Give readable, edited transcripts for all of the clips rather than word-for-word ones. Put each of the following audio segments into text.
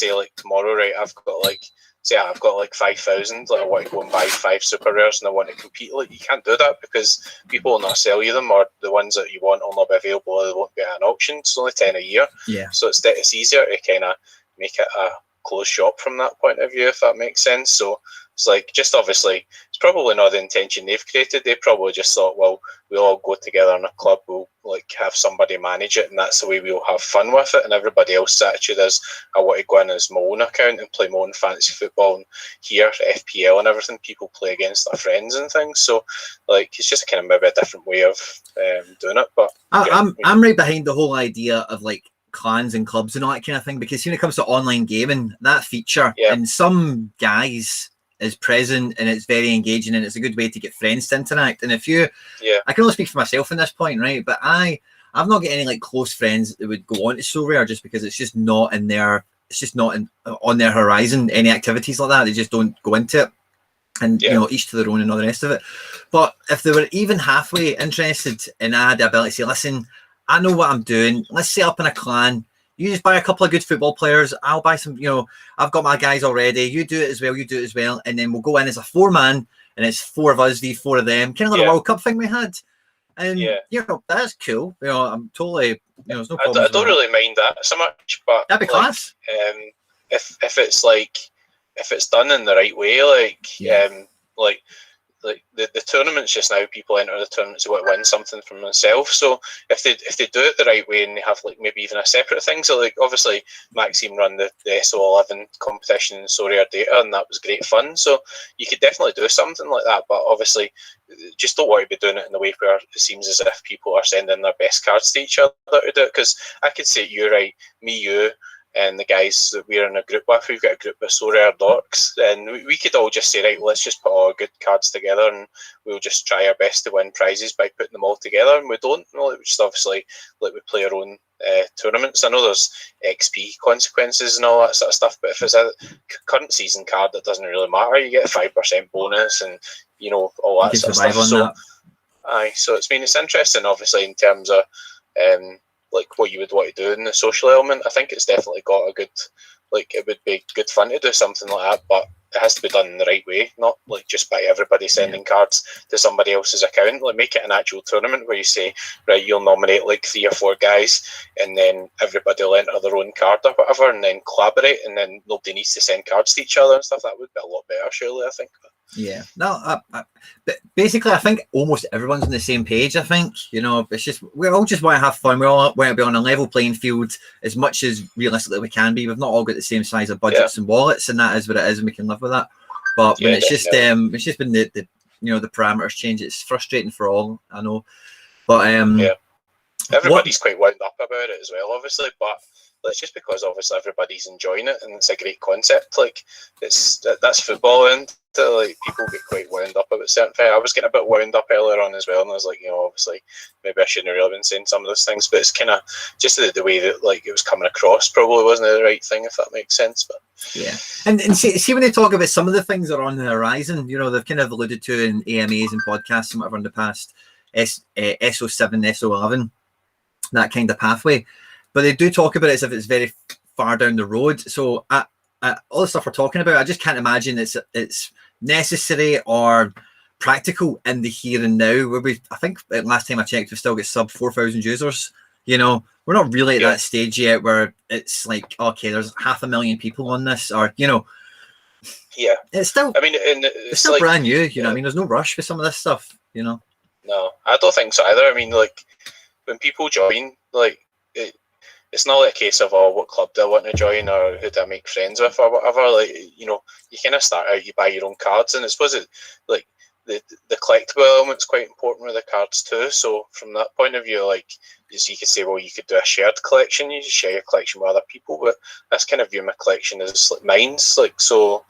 say like tomorrow, right, I've got like 5,000, like I want to go and buy 5 super rares and I want to compete. Like, you can't do that because people will not sell you them, or the ones that you want will not be available, or they won't be at an auction. It's only 10 a year. Yeah. So it's easier to kind of make it a closed shop from that point of view, if that makes sense. So it's like, just obviously, it's probably not the intention they've created. They probably just thought, well, we'll all go together in a club, we'll like have somebody manage it, and that's the way we'll have fun with it. And everybody else's attitude is, I want to go in as my own account and play my own fantasy football. And here, FPL and everything, people play against their friends and things. So like, it's just kind of maybe a different way of doing it. But I'm right behind the whole idea of like clans and clubs and all that kind of thing, because when it comes to online gaming, that feature and some guys is present and it's very engaging and it's a good way to get friends to interact. And if you, I can only speak for myself in this point, right? But I've not got any like close friends that would go on to SoRare, just because it's just not in their, it's just not on their horizon, any activities like that. They just don't go into it. And you know, each to their own and all the rest of it. But if they were even halfway interested and I had the ability to say, listen, I know what I'm doing, let's set up in a clan. You just buy a couple of good football players. I'll buy some, you know, I've got my guys already. You do it as well. You do it as well. And then we'll go in as a 4-man and it's 4 of us, v 4 of them. Kind of like the World Cup thing we had. And, you know, that's cool. You know, I'm totally, you know, there's no problem. I don't really mind that so much, but that'd be class. If it's like, if it's done in the right way, like the tournaments just now, people enter the tournaments to want to win something for themselves. So if they do it the right way and they have like maybe even a separate thing, so like obviously Maxime run the SO11 competition in SoRare data, and that was great fun. So you could definitely do something like that, but obviously just don't want to be doing it in a way where it seems as if people are sending their best cards to each other to do it. Because I could say, you right, me, you, and the guys that we're in a group with, we've got a group of SoRare dorks, and we could all just say, right, well, let's just put all our good cards together and we'll just try our best to win prizes by putting them all together. And we don't, we just obviously, like, we play our own tournaments. I know there's XP consequences and all that sort of stuff, but if it's a current season card, that doesn't really matter. You get a 5% bonus and, you know, all that sort of stuff. So, so it's interesting, obviously, in terms of like what you would want to do in the social element. I think it's definitely got a good, like, it would be good fun to do something like that, but it has to be done in the right way, not like just by everybody sending cards to somebody else's account. Like, make it an actual tournament where you say, right, you'll nominate like 3 or 4 guys, and then everybody will enter their own card or whatever, and then collaborate, and then nobody needs to send cards to each other and stuff. That would be a lot better, surely, I think. Yeah, no, but basically, I think almost everyone's on the same page. I think, you know, it's just, we all just want to have fun. We all want to be on a level playing field as much as realistically we can be. We've not all got the same size of budgets and wallets, and that is what it is, and we can live with that. But when it's just been the you know, the parameters change, it's frustrating for all, I know. But everybody's quite wound up about it as well, obviously, but it's just because obviously everybody's enjoying it and it's a great concept. Like, that's football, and like, people get quite wound up about certain things. I was getting a bit wound up earlier on as well, and I was like, you know, obviously maybe I shouldn't have really been saying some of those things, but it's kind of just the way that like it was coming across probably wasn't the right thing, if that makes sense. But yeah, and see when they talk about some of the things that are on the horizon, you know, they've kind of alluded to in AMAs and podcasts and whatever in the past, SO7, SO11, that kind of pathway. But they do talk about it as if it's very far down the road. So all the stuff we're talking about, I just can't imagine it's necessary or practical in the here and now. Where I think last time I checked, we've still got sub 4,000 users. You know, we're not really at that stage yet where it's like, okay, there's 500,000 people on this, or, you know. Yeah. It's still, I mean, it's still like, brand new, you know. I mean, there's no rush with some of this stuff, you know. No, I don't think so either. I mean, like, when people join, like, it's not like a case of, oh, what club do I want to join or who do I make friends with or whatever. Like, you know, you kind of start out, you buy your own cards, and I suppose it, like, the collectible element's quite important with the cards too. So from that point of view, like, you could say, well, you could do a shared collection. You just share your collection with other people, but that's kind of view my collection as like mine's. Like, so,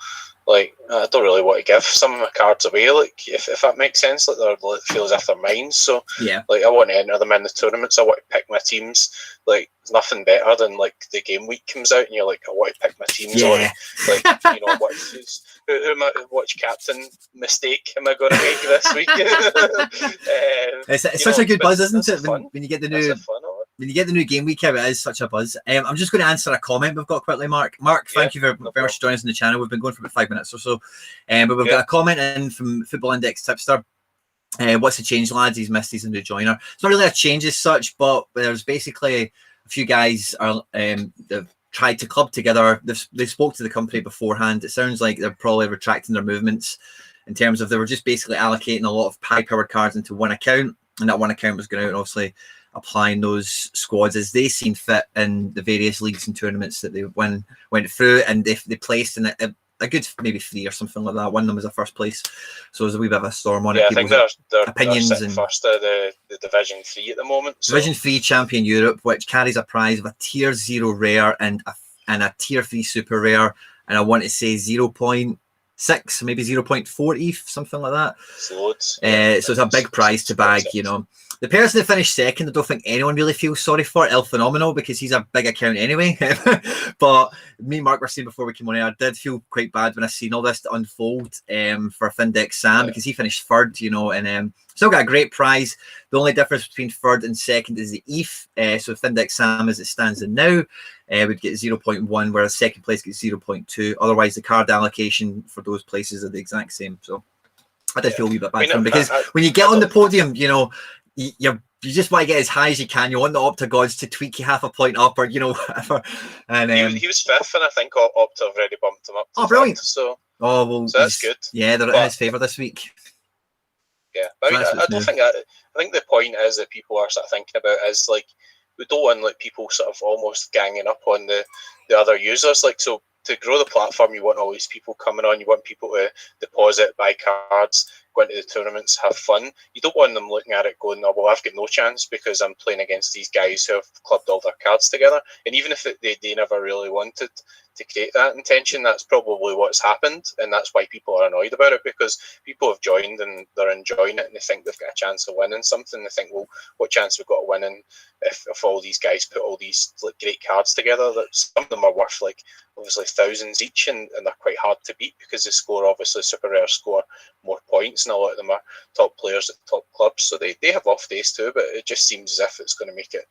like, I don't really want to give some of my cards away, like, if that makes sense. Like, they feel as if they're mine. So, like, I want to enter them in the tournaments. I want to pick my teams. Like, there's nothing better than, like, the game week comes out and you're like, I want to pick my teams. Yeah. Like, you know, which captain mistake am I going to make this week? It's such a good buzz, isn't it? When you get the new, when you get the new game week out, it is such a buzz. I'm just going to answer a comment we've got quickly, Mark. Mark, thank you very much for joining us on the channel. We've been going for about 5 minutes or so, but we've got a comment in from Football Index Tipster. What's the change, lads? He's missed. He's a new joiner. It's not really a change as such, but there's basically a few guys are they've tried to club together. They spoke to the company beforehand. It sounds like they're probably retracting their movements in terms of they were just basically allocating a lot of high-powered cards into one account, and that one account was going out and obviously applying those squads as they seen fit in the various leagues and tournaments that they went through, and they placed in a good maybe 3 or something like that. One of them was a first place, so there's a wee bit of a storm on it. I think they're opinions sitting and first of the Division 3 at the moment. So. Division 3 champion Europe, which carries a prize of a tier 0 rare and a tier 3 super rare, and I want to say 0.6, maybe 0.40, something like that. It's loads. So it's a big prize to bag, you know. The person that finished second, I don't think anyone really feels sorry for, El Phenomenal, because he's a big account anyway. But me and Mark were saying before we came on air, I did feel quite bad when I seen all this unfold for Findex Sam, because he finished third, you know, and still got a great prize. The only difference between third and second is the ETH. So Findex Sam, as it stands in now, would get 0.1, whereas second place gets 0.2. Otherwise, the card allocation for those places are the exact same. So I did feel a wee bit bad for him, because when you get on the podium, you know, you just want to get as high as you can. You want the Optagods to tweak you half a point up, or you know, whatever. And he was fifth, and I think Opta have already bumped him up. Oh, brilliant! So well, so that's good. Yeah, they're in his favour this week. Yeah, but I don't think that. I think the point is that people are sort of thinking about is like we don't want like people sort of almost ganging up on the other users. Like, so to grow the platform, you want all these people coming on. You want people to deposit, buy cards, go into the tournaments, have fun. You don't want them looking at it going, oh, well, I've got no chance because I'm playing against these guys who have clubbed all their cards together. And even if they never really wanted to create that intention, that's probably what's happened. And that's why people are annoyed about it, because people have joined and they're enjoying it and they think they've got a chance of winning something. They think, well, what chance we've got of winning if all these guys put all these like great cards together? That some of them are worth like obviously thousands each, and they're quite hard to beat because they score, obviously super rare score more points, and a lot of them are top players at top clubs, so they have off days too, but it just seems as if it's going to make it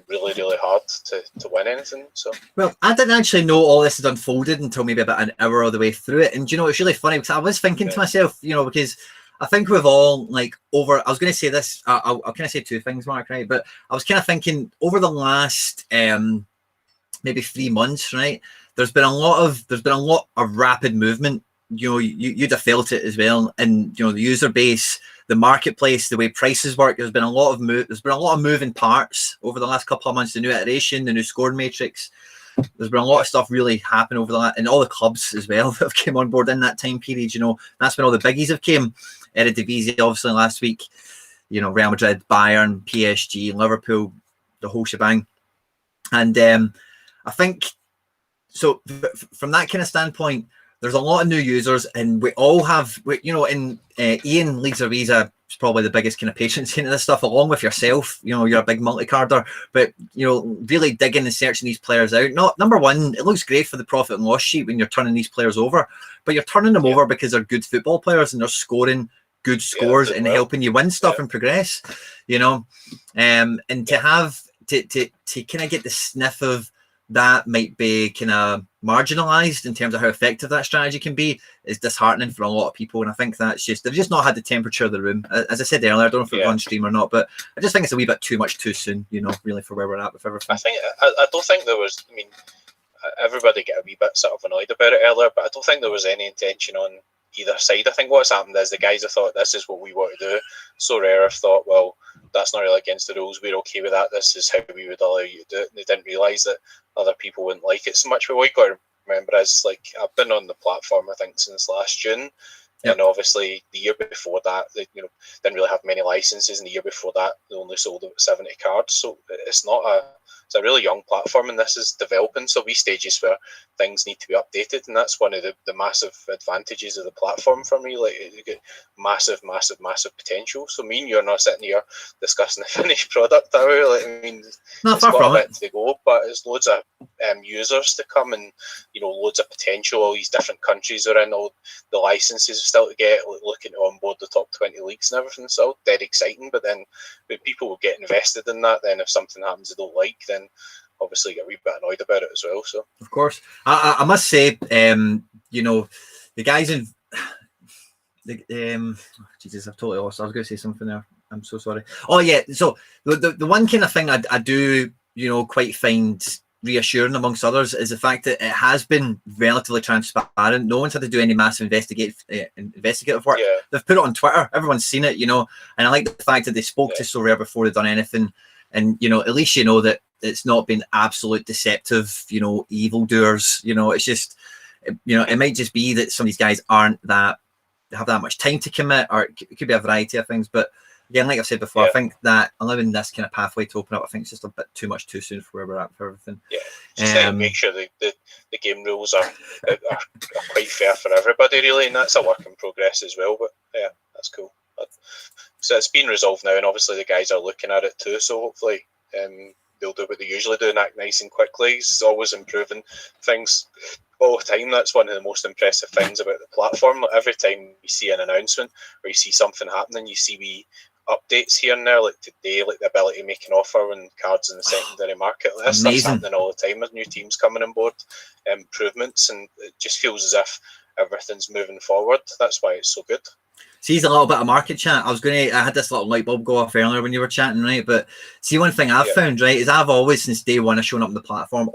really, really hard to win anything. So, well, I didn't actually know all this had unfolded until maybe about an hour of the way through it. And you know, it's really funny because I was thinking to myself, you know, because I think we've all like I was going to say this, I'll kind of say two things, Mark, right? But I was kind of thinking over the last maybe 3 months, right? There's been a lot of rapid movement. You know, you'd have felt it as well, and you know, the user base, the marketplace, the way prices work. There's been a lot of moving parts over the last couple of months. The new iteration, the new scoring matrix. There's been a lot of stuff really happen over that, and all the clubs as well that have came on board in that time period. You know, that's when all the biggies have came. Eredivisie, obviously last week. You know, Real Madrid, Bayern, PSG, Liverpool, the whole shebang. And I think so. From that kind of standpoint, there's a lot of new users, and we all have, you know, in Ian Leeds Ariza is probably the biggest kind of patience into this stuff, along with yourself. You know, you're a big multi-carder, but you know, really digging and searching these players out. Not number one, it looks great for the profit and loss sheet when you're turning these players over, but you're turning them over because they're good football players and they're scoring good scores and helping you win stuff and progress. You know, and to have to kind of get the sniff of that might be kind of marginalized in terms of how effective that strategy can be is disheartening for a lot of people. And I think that's just, they've just not had the temperature of the room. As I said earlier, I don't know if it was on stream or not, but I just think it's a wee bit too much too soon, you know, really for where we're at with everything. I don't think there was, I mean, everybody get a wee bit sort of annoyed about it earlier, but I don't think there was any intention on either side. I think what's happened is the guys have thought this is what we want to do. SoRare have thought, well, that's not really against the rules. We're okay with that. This is how we would allow you to do it. And they didn't realise that other people wouldn't like it so much. But what you got to remember is, like, I've been on the platform, I think, since last June. Yep. And obviously the year before that, they, you know, didn't really have many licenses. And the year before that, they only sold about 70 cards. So it's not a really young platform, and this is developing. So we stages where things need to be updated, and that's one of the massive advantages of the platform for me. Like, you get massive potential. So me and you are not sitting here discussing the finished product. Like, I mean, Not it's far got from a bit it. to go, but it's loads of users to come, and loads of potential. All these different countries are in, all the licenses still to get, looking to onboard the top 20 leagues and everything. So dead exciting. But then when people will get invested in that, then if something happens they don't like, then obviously get a wee bit annoyed about it as well. So of course, I must say, the guys in Jesus, I've totally lost. I was going to say something there. I'm so sorry. Oh yeah, so the one kind of thing I do quite find reassuring amongst others is the fact that it has been relatively transparent. No one's had to do any massive investigative work. yeah, They've put it on Twitter. Everyone's seen it, and I like the fact that they spoke to SoRare before they've done anything, and at least that it's not been absolute deceptive, evildoers. It's just, it might just be that some of these guys aren't have that much time to commit, or it could be a variety of things. But again, like I've said before, I think that allowing this kind of pathway to open up, I think it's just a bit too much too soon for where we're at for everything. Yeah, just to make sure the game rules are quite fair for everybody, really, and that's a work in progress as well. But yeah, that's cool. So it's been resolved now, and obviously the guys are looking at it too. So hopefully they'll do what they usually do and act nice and quickly. It's always improving things all the time. That's one of the most impressive things about the platform. Like, every time you see an announcement or you see something happening, you see wee updates here and there, like today, like the ability to make an offer when cards in the secondary market. Like, this stuff's happening all the time. There's new teams coming on board, improvements, and it just feels as if everything's moving forward. That's why it's so good. See, a little bit of market chat. I had this little light bulb go off earlier when you were chatting, right? But see, one thing I've found, right, is I've always, since day one of showing up on the platform, I've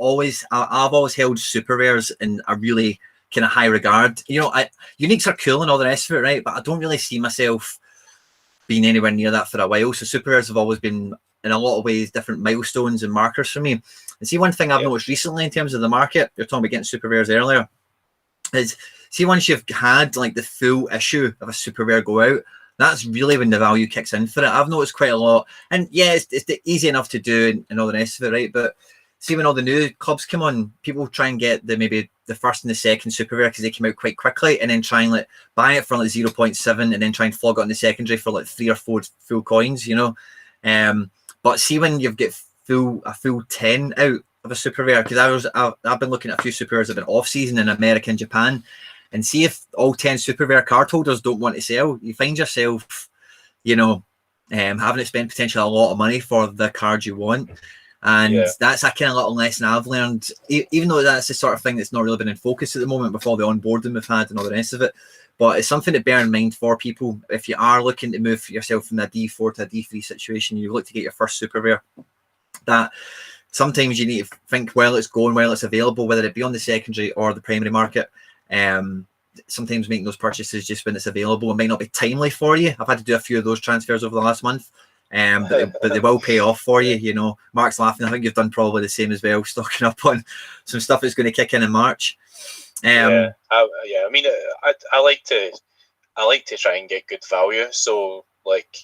always held super rares in a really kind of high regard. Uniques are cool and all the rest of it, right? But I don't really see myself being anywhere near that for a while. So super rares have always been, in a lot of ways, different milestones and markers for me. And see, one thing I've noticed recently in terms of the market, you're talking about getting super rares earlier, is see, once you've had like the full issue of a super rare go out, that's really when the value kicks in for it. I've noticed quite a lot, and yeah, it's easy enough to do and all the rest of it, right? But see, when all the new clubs come on, people try and get maybe the first and the second super rare because they came out quite quickly, and then try and like buy it for like 0.7 and then try and flog it on the secondary for like 3 or 4 full coins, But see, when you've got a full 10 out of a super rare, because I've been looking at a few super rares that have been off season in America and Japan, and see if all 10 super rare card holders don't want to sell, you find yourself, having to spend potentially a lot of money for the card you want. And that's a kind of little lesson I've learned, even though that's the sort of thing that's not really been in focus at the moment with all the onboarding we've had and all the rest of it. But it's something to bear in mind for people. If you are looking to move yourself from a D4 to a D3 situation, you look to get your first super rare, that sometimes you need to think while it's going, while it's available, whether it be on the secondary or the primary market. Sometimes making those purchases just when it's available, it might not be timely for you. I've had to do a few of those transfers over the last month, but they will pay off for you. Mark's laughing. I think you've done probably the same as well, stocking up on some stuff that's going to kick in March. I mean, I like to try and get good value. So like,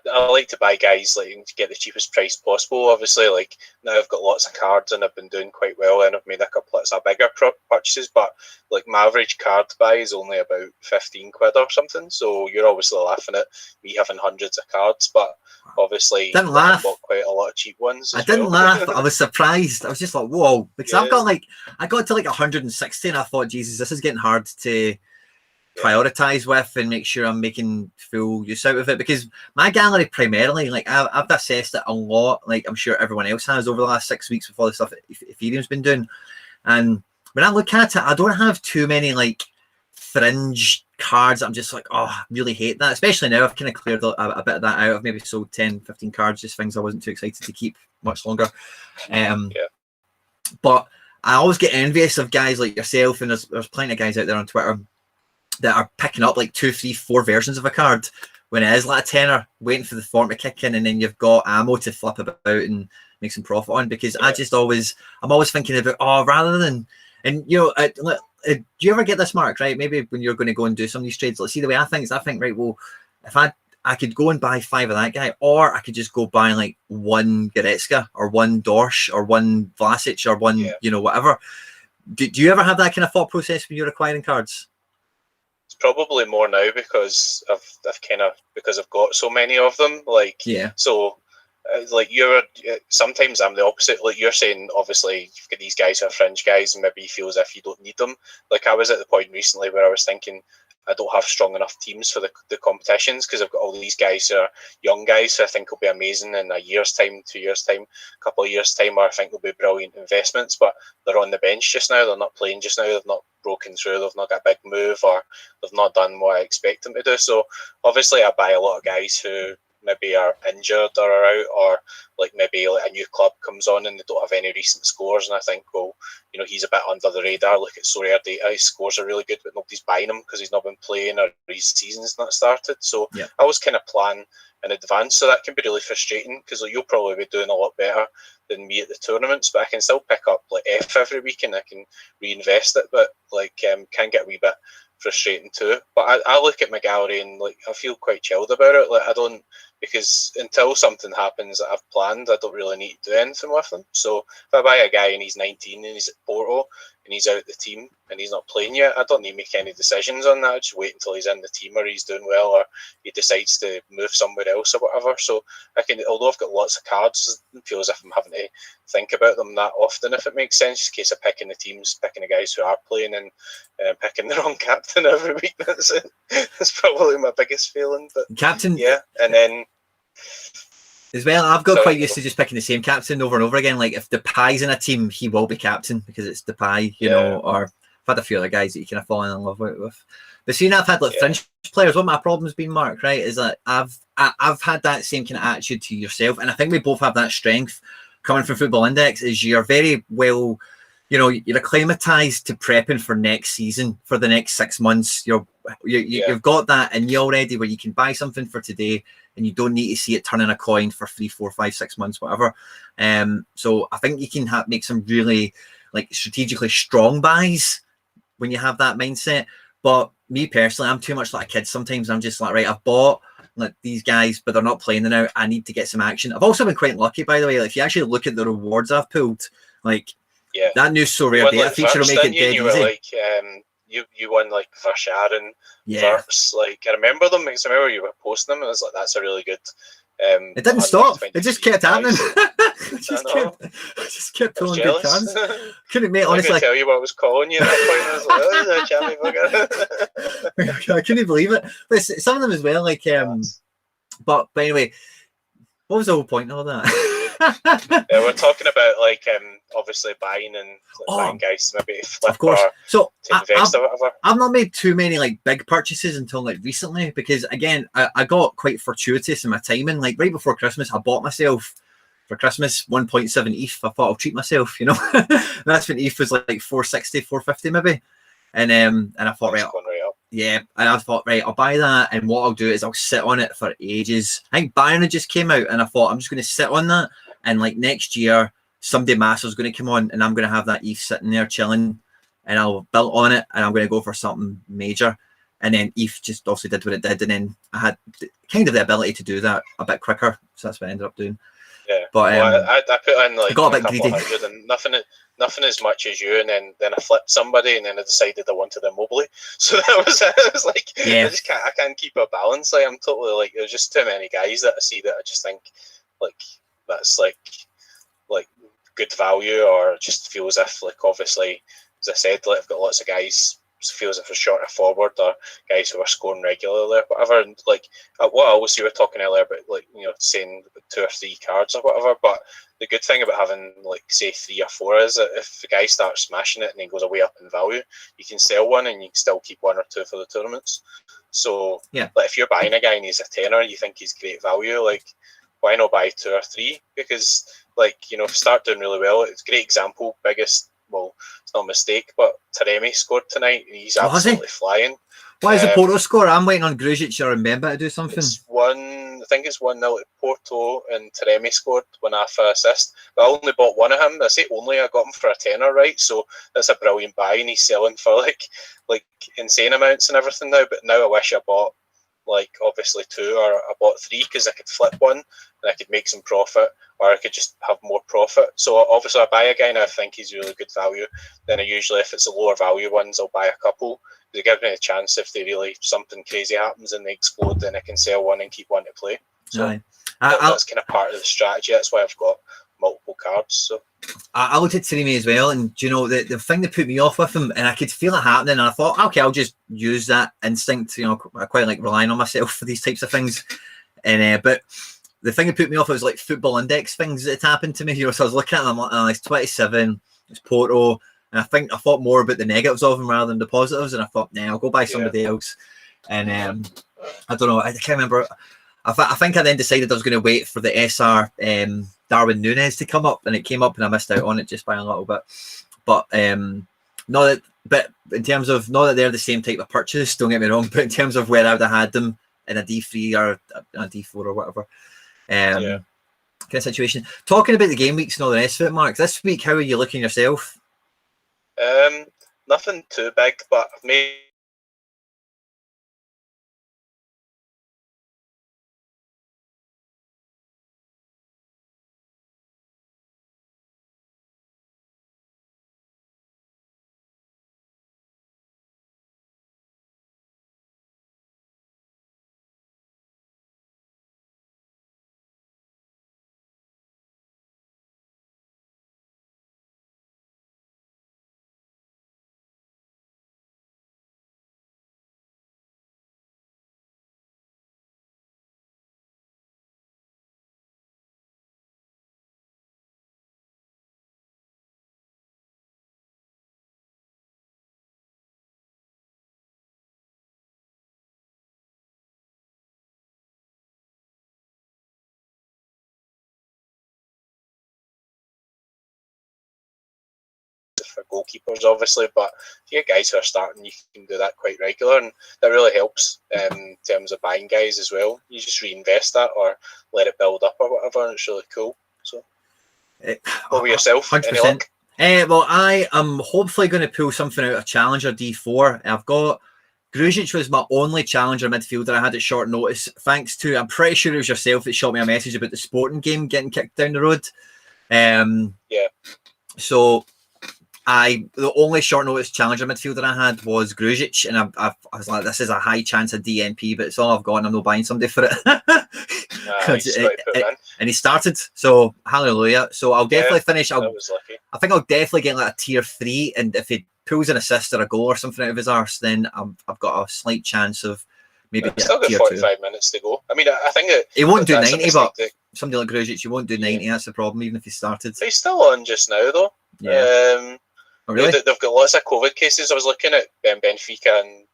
I like to buy guys like to get the cheapest price possible. Obviously, like now I've got lots of cards and I've been doing quite well, and I've made a couple of bigger purchases. But like my average card buy is only about 15 quid or something. So you're obviously laughing at me having hundreds of cards, but obviously didn't laugh. I bought quite a lot of cheap ones. I didn't laugh. I was surprised. I was just like, whoa, because I got to like 160, and I thought, Jesus, this is getting hard to prioritize with and make sure I'm making full use out of it, because my gallery primarily, like I've assessed it a lot, like I'm sure everyone else has over the last 6 weeks with all the stuff that Ethereum's been doing. And when I look at it, I don't have too many like fringe cards. I'm just like, oh, I really hate that, especially now I've kind of cleared a bit of that out. I've maybe sold 10-15 cards, just things I wasn't too excited to keep much longer. But I always get envious of guys like yourself, and there's plenty of guys out there on Twitter that are picking up like 2, 3, 4 versions of a card when it is like a tenner, waiting for the form to kick in, and then you've got ammo to flip about and make some profit on. Because I'm always thinking about, rather than, and do you ever get this, Mark, right? Maybe when you're going to go and do some of these trades, let's see, the way I think is, right, well, if I could go and buy 5 of that guy, or I could just go buy like 1 Goretzka or 1 Dorsch or 1 Vlasic or 1, you know, whatever. Do you ever have that kind of thought process when you're acquiring cards? It's probably more now because I've got so many of them. Like, so like sometimes I'm the opposite. Like you're saying, obviously you've got these guys who are fringe guys, and maybe you feel as if you don't need them. Like I was at the point recently where I was thinking I don't have strong enough teams for the competitions because I've got all these guys who are young guys who I think will be amazing in a year's time, 2 years time, a couple of years time, or I think they'll be brilliant investments, but they're on the bench just now. They're not playing just now. They've not broken through. They've not got a big move, or they've not done what I expect them to do. So obviously I buy a lot of guys who maybe are injured or are out, or like maybe like a new club comes on and they don't have any recent scores, and I think, well, you know, he's a bit under the radar. Look at SoRare data, his scores are really good, but nobody's buying him because he's not been playing or his season's not started. So I always kind of plan in advance, so that can be really frustrating because like, you'll probably be doing a lot better than me at the tournaments, but I can still pick up like F every week and I can reinvest it, but like can get a wee bit frustrating too. But I look at my gallery and like I feel quite chilled about it. Like I don't, because until something happens that I've planned, I don't really need to do anything with them. So if I buy a guy and he's 19 and he's at Porto and he's out of the team and he's not playing yet, I don't need to make any decisions on that. I just wait until he's in the team or he's doing well or he decides to move somewhere else or whatever. So I can, although I've got lots of cards, it feels as if I'm having to think about them that often, if it makes sense, in case of picking the teams, picking the guys who are playing and picking the wrong captain every week. That's probably my biggest feeling. But captain, and then as well, I've got quite used to just picking the same captain over and over again. Like if Depay's in a team, he will be captain because it's Depay, you know. Or I've had a few other guys that you kind of fallen in love with. But seeing I've had like fringe players, what my problem's been, Mark, right, is that I've had that same kind of attitude to yourself, and I think we both have that strength coming from Football Index. Is you're very well, you know, you're acclimatized to prepping for next season, for the next 6 months. You've got that in you already, where you can buy something for today and you don't need to see it turning a coin for 3, 4, 5, 6 months, whatever. So I think you can make some really like strategically strong buys when you have that mindset. But me personally, I'm too much like a kid. Sometimes I'm just like, right, I've bought like these guys, but they're not playing now. I need to get some action. I've also been quite lucky, by the way. Like, if you actually look at the rewards I've pulled, like that new SoRare data feature will make it dead easy. Like, you won like Verscharen and Verts. Like I remember them because I remember you were posting them. And I was like, that's a really good. It didn't stop. It just kept happening. I just kept pulling good cards. Couldn't, mate. Honestly, I tell you what I was calling you at that point. I was like, oh, jammy bugger. I couldn't believe it. But some of them as well. Like, but anyway, what was the whole point of all that? We're talking about like obviously buying and buying guys maybe flip, of course. So to invest or whatever. I've not made too many like big purchases until like recently, because again I got quite fortuitous in my timing. Like right before Christmas, I bought myself for Christmas 1.7 ETH. I thought I'll treat myself, you know. That's when ETH was like 460, 450 maybe, and I thought and I thought, right, I'll buy that, and what I'll do is I'll sit on it for ages. I think Bayern had just came out, and I thought I'm just going to sit on that, and like next year someday Master's going to come on, and I'm going to have that ETH sitting there chilling, and I'll build on it, and I'm going to go for something major. And then ETH just obviously did what it did, and then I had kind of the ability to do that a bit quicker, so that's what I ended up doing. Yeah, but I put in like I got a bit couple greedy. hundred and nothing as much as you, and then I flipped somebody, and then I decided I wanted them mobily. So that was it. I was like, I can't keep a balance. Like I'm totally like, there's just too many guys that I see that I just think like that's like good value, or just feels as if like obviously, as I said, like I've got lots of guys. Feels if it's shorter forward or guys who are scoring regularly or whatever, and like what else you were talking earlier about, like, you know, saying 2 or 3 cards or whatever. But the good thing about having like say 3 or 4 is that if the guy starts smashing it and he goes away up in value, you can sell one and you can still keep 1 or 2 for the tournaments. So like if you're buying a guy and he's a tenner, you think he's great value, like why not buy 2 or 3? Because like, you know, if you start doing really well, it's a great example, well, it's not a mistake, but Taremi scored tonight. He's absolutely flying. Why is the Porto score? I'm waiting on Grujic or Mbemba to do something. I think it's 1-0 at Porto, and Taremi scored one after assist. But I only bought one of him. I say only, I got him for a tenner, right? So that's a brilliant buy, and he's selling for like insane amounts and everything now. But now I wish I bought like obviously 2, or I bought 3 because I could flip one and I could make some profit, or I could just have more profit. So obviously I buy a guy and I think he's really good value. Then I usually, if it's the lower value ones, I'll buy a couple. They give me a chance if they really, something crazy happens and they explode, then I can sell one and keep one to play. So that's kind of part of the strategy. That's why I've got multiple cards. So I looked at Trini as well, and you know, the thing that put me off with him, and I could feel it happening, and I thought, okay, I'll just use that instinct. You know, I quite like relying on myself for these types of things. And but the thing that put me off was like football index things that had happened to me. You know, so I was looking at them, I'm like, oh, it's 27, it's Porto, and I thought more about the negatives of them rather than the positives, and I thought, nah, I'll go buy somebody else. And I don't know, I can't remember. I think I then decided I was going to wait for the SR Darwin Núñez to come up, and it came up, and I missed out on it just by a little bit. But but in terms of, not that they're the same type of purchase, don't get me wrong, but in terms of where I would have had them in a D3 or a D4 or whatever, kind of situation. Talking about the game weeks and all the rest of it, Mark, this week, how are you looking yourself? Nothing too big, but I've made for goalkeepers, obviously, but if you get guys who are starting, you can do that quite regular, and that really helps in terms of buying guys as well. You just reinvest that or let it build up or whatever, and it's really cool. So, what about yourself? 100%. Any luck? Well, I am hopefully going to pull something out of Challenger D4. I've got Grujic was my only Challenger midfielder I had at short notice, thanks to, I'm pretty sure it was yourself that shot me a message about the Sporting game getting kicked down the road. So the only short notice Challenger midfielder I had was Grujic, and I was like, this is a high chance of DNP, but it's all I've got, and I'm not buying somebody for it. And he started, so hallelujah. So I'll definitely finish. I think I'll definitely get like a tier 3, and if he pulls an assist or a goal or something out of his arse, then I've got a slight chance of maybe still got 45 minutes to go. I mean, I think that he won't do 90, but somebody like Grujic, you won't do 90. That's the problem, even if he started. He's still on just now, though. Yeah. Oh, really? They've got lots of COVID cases. I was looking at Benfica and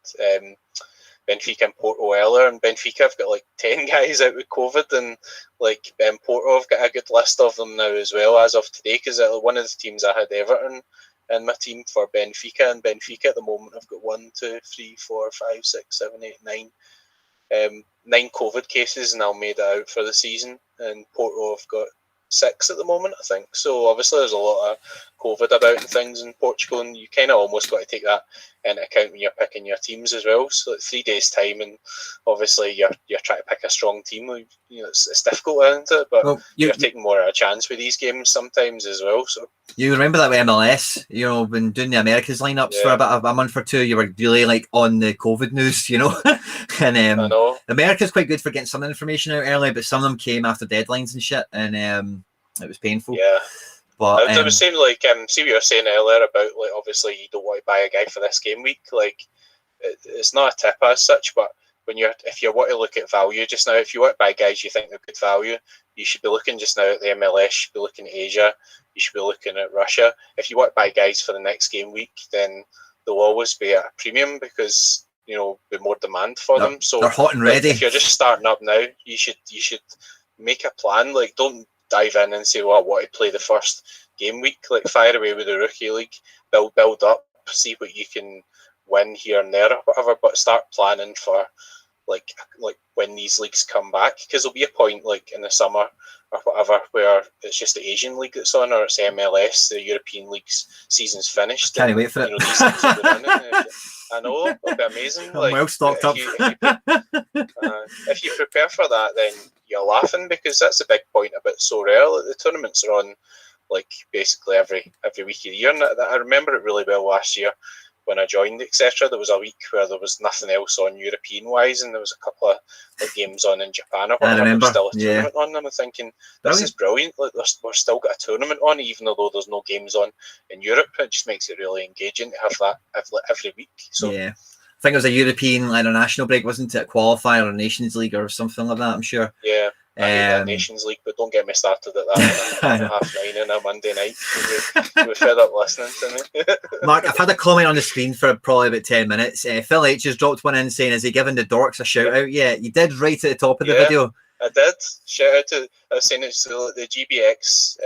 Porto earlier, and Benfica have got like 10 guys out with COVID, and like Porto have got a good list of them now as well as of today, because one of the teams I had Everton in my team for Benfica, and Benfica at the moment I've got 1, 2, 3, 4, 5, 6, 7, 8, 9 9 COVID cases, and Almeida out for the season, and Porto have got 6 at the moment, I think. So obviously there's a lot of COVID about and things in Portugal, and you kind of almost got to take that into account when you're picking your teams as well. So like 3 days time, and obviously you're trying to pick a strong team. You know, it's difficult, isn't it? But you're taking more of a chance with these games sometimes as well. So you remember that with MLS, you know, when doing the Americas lineups for about a month or two, you were really like on the COVID news, you know. And I know America's quite good for getting some information out early, but some of them came after deadlines and shit, and it was painful. Yeah. But I was saying, like, see what you were saying earlier about, like, obviously you don't want to buy a guy for this game week. Like, it's not a tip as such, but if you want to look at value just now, if you want to buy guys you think are good value, you should be looking just now at the MLS. You should be looking at Asia. You should be looking at Russia. If you want to buy guys for the next game week, then they'll always be at a premium because, you know, be more demand for them. So they're hot and ready. If you're just starting up now, you should make a plan. Like, don't dive in and say, well, I want to play the first game week. Like, fire away with the rookie league, build up, see what you can win here and there or whatever, but start planning for like when these leagues come back, because there'll be a point like in the summer or whatever where it's just the Asian league that's on, or it's MLS, the European league's season's finished. Can't wait for it. You know, these leagues will be running. I know, it'll be amazing. I'm well stocked up. If you prepare for that, then you're laughing, because that's the big point about SoRare. Like, the tournaments are on like basically every week of the year. And I remember it really well last year when I joined, etc. There was a week where there was nothing else on European wise, and there was a couple of like games on in Japan or whatever. I remember. Still a tournament on them. I'm thinking, this is brilliant. Like, we're still got a tournament on, even though there's no games on in Europe. It just makes it really engaging to have that every week. So yeah, I think it was a European international break, wasn't it? A qualifier or Nations League or something like that, I'm sure. Yeah. I hate that Nations League, but don't get me started at that at 9:30 on a Monday night. We're fed up listening to me. Mark, I've had a comment on the screen for probably about 10 minutes. Phil H has dropped one in saying, "Is he giving the dorks a shout out?" Yeah, you did right at the top of the video. I did. Shout out to, I was saying it's the GBX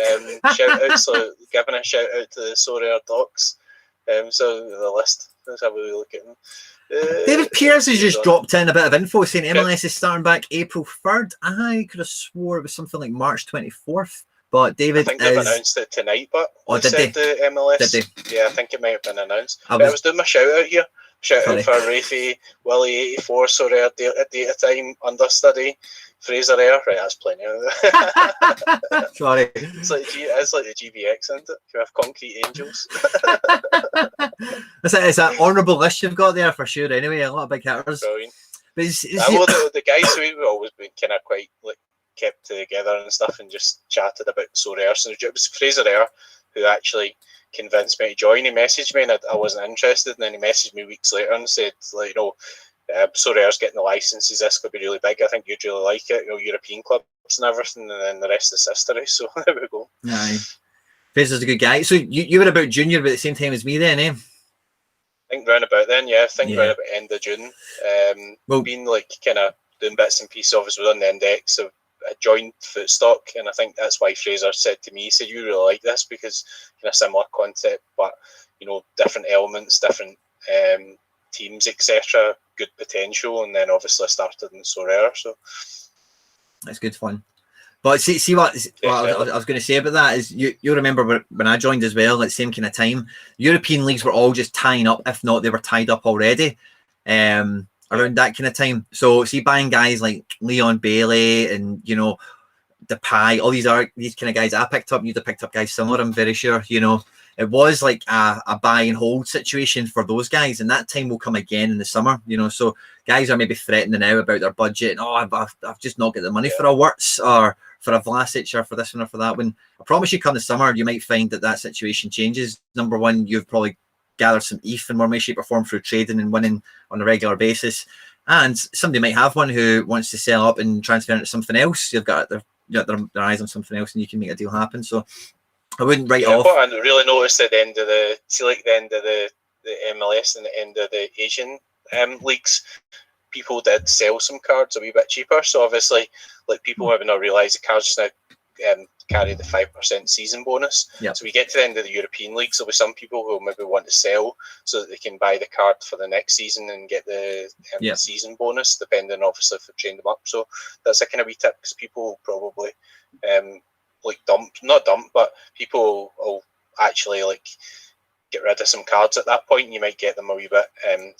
shout out, so giving a shout out to the SoRare docs. So the list, let's have a look at them. David Pierce has just dropped in a bit of info saying MLS is starting back April 3rd. I could have swore it was something like March 24th. But David, I think they've announced it tonight, but did they? The MLS. Did they? Yeah, I think it might have been announced. I was doing my shout out here. Shout out for Rafi, Willie 84, SoRare data time, understudy, Fraser Air. Right, that's plenty of it. Sorry. It's like the GBX, isn't it? You have Concrete Angels. It's an honourable list you've got there for sure. Anyway, a lot of big hitters. Brilliant. But the guys who we've always been kind of quite like kept together and stuff, and just chatted about SoRare. So it was Fraser Air who actually convinced me to join. He messaged me and I wasn't interested, and then he messaged me weeks later and said, like, SoRare's getting the licenses, this could be really big, I think you'd really like it, European clubs and everything, and then the rest is history. So there we go. Aye. Fraser's a good guy. So you were about junior but at the same time as me then, eh? I think round about then, yeah. I think round about end of June. Been like kind of doing bits and pieces, obviously on the index. So I joined Footstock, and I think that's why Fraser said to me, he said, you really like this because kind of similar concept, but different elements, different teams, etc. Good potential, and then obviously I started in SoRare. So that's good fun. But see what I was going to say about that is you remember when I joined as well at the same kind of time, European leagues were all just tying up, if not they were tied up already. Around that kind of time. So see, buying guys like Leon Bailey and Depay, all these kind of guys I picked up, you'd have picked up guys similar, I'm very sure. It was like a buy and hold situation for those guys, and that time will come again in the summer. So guys are maybe threatening now about their budget, and I've just not got the money for a Wirtz or for a Vlasic or for this one or for that one. I promise you, come the summer, you might find that situation changes. Number one, you've probably gathered some ETH in one way, shape or form through trading and winning on a regular basis, and somebody might have one who wants to sell up and transfer into something else. You've got their eyes on something else, and you can make a deal happen. So I wouldn't write off. What I really noticed at the end of the MLS and the end of the Asian leagues, people did sell some cards a wee bit cheaper. So obviously, like, people maybe not realise the cards now carry the 5% season bonus. Yep. So we get to the end of the European leagues, there'll be some people who maybe want to sell so that they can buy the card for the next season and get the season bonus, depending obviously if they've trained them up. So that's a kind of wee tip, because people probably not dump, but people will actually like get rid of some cards at that point, and you might get them a wee bit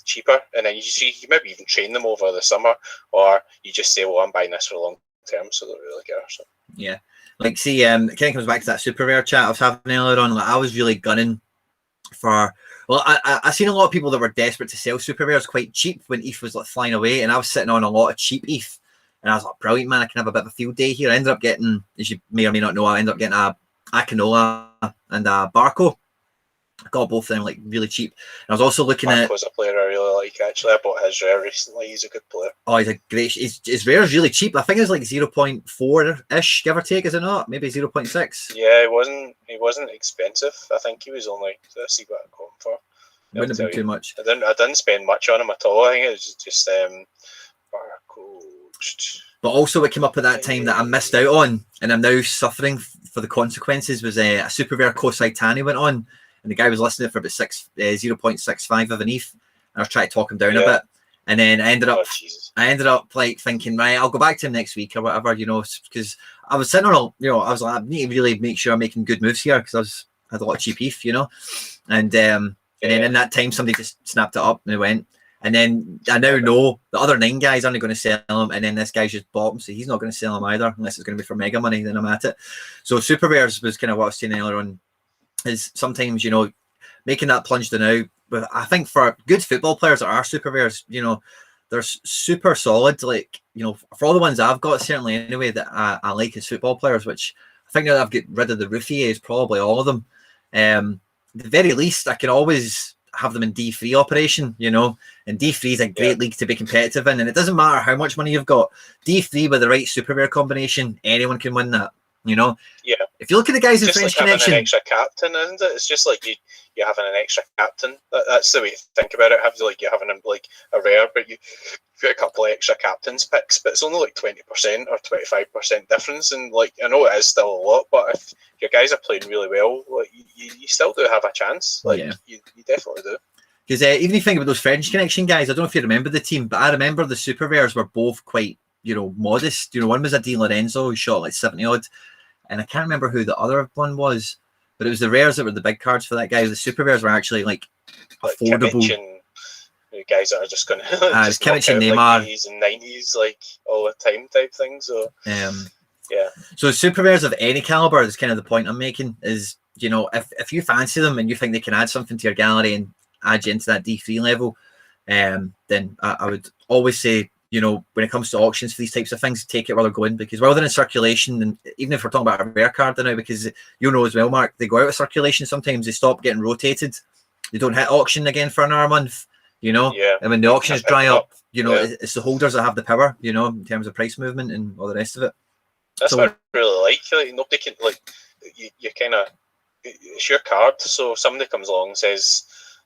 cheaper, and then you maybe even train them over the summer, or you just say, well, I'm buying this for a long term, so they don't really care. So yeah, like, see, it kind of comes back to that super rare chat I was having earlier on. Like, I was really gunning for, well, I seen a lot of people that were desperate to sell super rares quite cheap when ETH was like flying away, and I was sitting on a lot of cheap ETH, and I was like, brilliant, man, I can have a bit of a field day here. I ended up getting, as you may or may not know, I ended up getting a Akinola and a Barco. I got both of them like really cheap. And I was also looking at. Barco's a player I really like, actually. I bought his rare recently. He's a good player. Oh, he's a great. His rare is really cheap. I think it's like 0.4-ish, give or take, is it not? Maybe 0.6. Yeah, he wasn't expensive. I think he was only. Let's see what I got him for. Wouldn't have been too much. I didn't spend much on him at all. I think it was just Barco. But also, what came up at that time that I missed out on, and I'm now suffering for the consequences, was a super rare Kosai Tani went on. And the guy was listing it for about 0.65 of an ETH. I was trying to talk him down a bit. And then I ended Oh, Jesus. up like thinking, right, I'll go back to him next week or whatever, you know, because I was sitting on, you know, I was like, I need to really make sure I'm making good moves here because I had a lot of cheap ETH, you know, and then in that time somebody just snapped it up and it went. And then I now know the other 9 guys aren't going to sell him, and then this guy's just bought him, so he's not going to sell him either unless it's going to be for mega money. Then I'm at it. So super rares was kind of what I was saying earlier on. Is sometimes, you know, making that plunge to now. But I think for good football players that are super rares, you know, they're super solid. Like, you know, for all the ones I've got, certainly anyway, that I like as football players, which I think now that I've got rid of the roofie is probably all of them. At the very least, I can always have them in D3 operation, you know, and D3 is a great league to be competitive in, and it doesn't matter how much money you've got. D3 with the right super rare combination, anyone can win that, you know. Yeah. If you look at the guys in just French like Connection, having an extra captain, isn't it? It's just like you having an extra captain. That's the way to think about it. Have like you having like a rare, but you've got a couple of extra captains picks, but it's only like 20% or 25% difference. And like I know it is still a lot, but if your guys are playing really well, like you still do have a chance. Like you definitely do. Because even if you think about those French Connection guys, I don't know if you remember the team, but I remember the super rares were both quite, you know, modest. You know, one was a Di Lorenzo who shot like 70 odd, and I can't remember who the other one was, but it was the rares that were the big cards for that guy. The super rares were actually like affordable. Like guys that are just going to just Kimmich and Neymar, like 80s and 90s like all the time type thing. So so super rares of any caliber is kind of the point I'm making. Is, you know, if you fancy them and you think they can add something to your gallery and add you into that D3 level, then I would always say, you know, when it comes to auctions for these types of things, take it while they're going, because while they're in circulation, and even if we're talking about a rare card now, because you know as well, Mark, they go out of circulation sometimes, they stop getting rotated, they don't hit auction again for another month, you know, and when the auctions dry up, you know, it's the holders that have the power, you know, in terms of price movement and all the rest of it. That's what I really like. Nobody can, like, you kind of, it's your card, so if somebody comes along and says,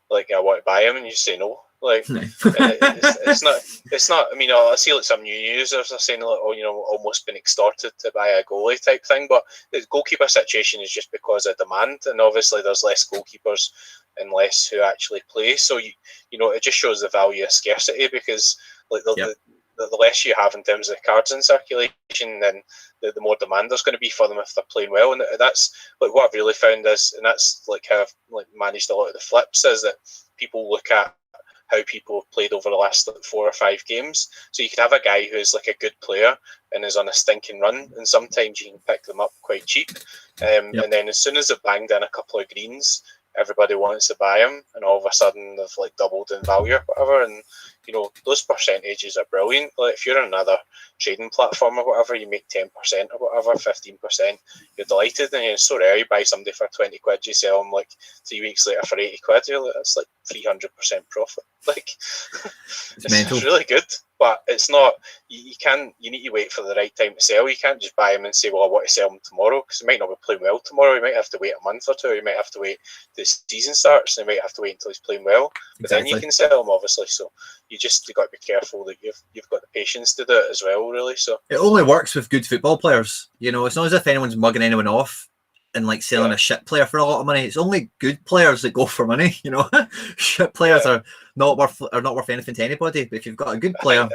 like, I want to buy him, and you say no. Like, it's not. I mean, I see like some new users are saying, like, oh, you know, almost been extorted to buy a goalie type thing. But the goalkeeper situation is just because of demand, and obviously there's less goalkeepers and less who actually play. So you know, it just shows the value of scarcity, because like the less you have in terms of cards in circulation, then the more demand there's going to be for them if they're playing well. And that's like what I've really found is, and that's like how I've like managed a lot of the flips, is that people look at how people have played over the last like 4 or 5 games. So you could have a guy who's like a good player and is on a stinking run, and sometimes you can pick them up quite cheap. And then as soon as they've banged in a couple of greens, everybody wants to buy them, and all of a sudden they've like doubled in value or whatever. And you know, those percentages are brilliant. Like if you're on another trading platform or whatever, you make 10% or whatever, 15%, you're delighted. And it's so rare, you buy somebody for 20 quid, you sell them like 3 weeks later for 80 quid, you're like, that's like 300% profit. Like it's really good. But it's not, you need to wait for the right time to sell. You can't just buy them and say, well, I want to sell them tomorrow, because you might not be playing well tomorrow. You might have to wait a month or two. You might have to wait till the season starts. You might have to wait until he's playing well. But then you can sell them, obviously. So you've got to be careful that you've got the patience to do it as well, really. So it only works with good football players. You know, it's not as if anyone's mugging anyone off and like selling a shit player for a lot of money. It's only good players that go for money. You know, shit players are not worth anything to anybody. But if you've got a good player,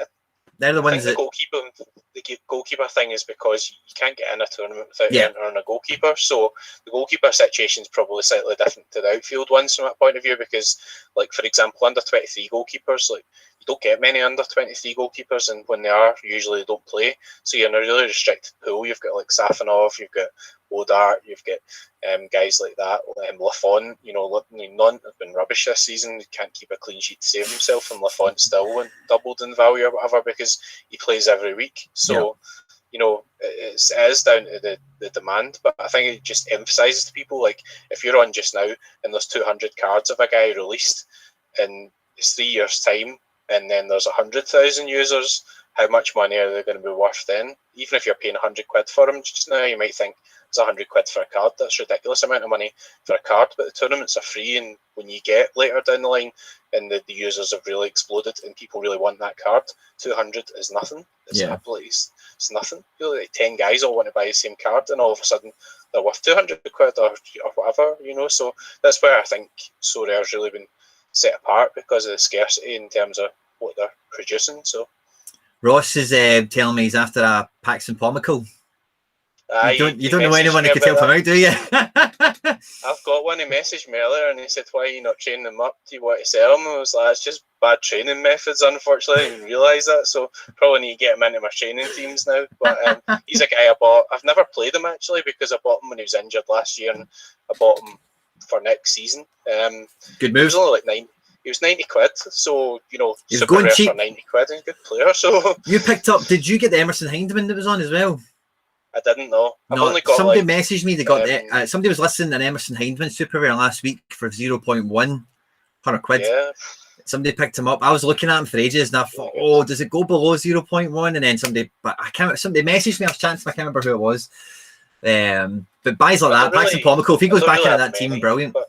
they're the ones that. The goalkeeper thing is because you can't get in a tournament without entering a goalkeeper. So the goalkeeper situation is probably slightly different to the outfield ones from that point of view, because, like, for example, under 23 goalkeepers, like, you don't get many under 23 goalkeepers, and when they are, usually they don't play. So you're in a really restricted pool. You've got like Safanov, you've got Odart, you've got guys like that. Lafont, you know, none have been rubbish this season. He can't keep a clean sheet to save himself, and Lafont still went doubled in value or whatever because he plays every week. So, you know, it is down to the demand. But I think it just emphasises to people, like, if you're on just now and there's 200 cards of a guy released in 3 years' time, and then there's 100,000 users, how much money are they going to be worth then? Even if you're paying 100 quid for them just now, you might think it's 100 quid for a card. That's a ridiculous amount of money for a card. But the tournaments are free, and when you get later down the line and the users have really exploded and people really want that card, 200 is nothing. It's it's nothing. You know, like 10 guys all want to buy the same card, and all of a sudden they're worth 200 quid or whatever, you know. So that's where I think SoRare's really been set apart, because of the scarcity in terms of what they're producing. So Ross is telling me he's after a Paxton Pomical. You don't know anyone that can help him out, do you? I've got one. He messaged me earlier and he said, "Why are you not training them up? Do you want to sell them?" I was like, "It's just bad training methods, unfortunately." I didn't realise that, so probably need to get him into my training teams now. But he's a guy I bought. I've never played him actually because I bought him when he was injured last year, and I bought him for next season. Good move. He was only like 9. He was 90 quid, so he's super going rare cheap for 90 quid. He's a good player. So you picked up? Did you get the Emerson Hindeman that was on as well? I didn't know. I've only got somebody messaged me. They got somebody was listing an Emerson Hindeman super rare last week for 0.1 100 quid. Yeah. Somebody picked him up. I was looking at him for ages, and I thought, "Oh, does it go below 0.1?" And then somebody messaged me. I was chancing. I can't remember who it was. But buys like that, Paxton Pomical, if he goes back into that team, brilliant. But,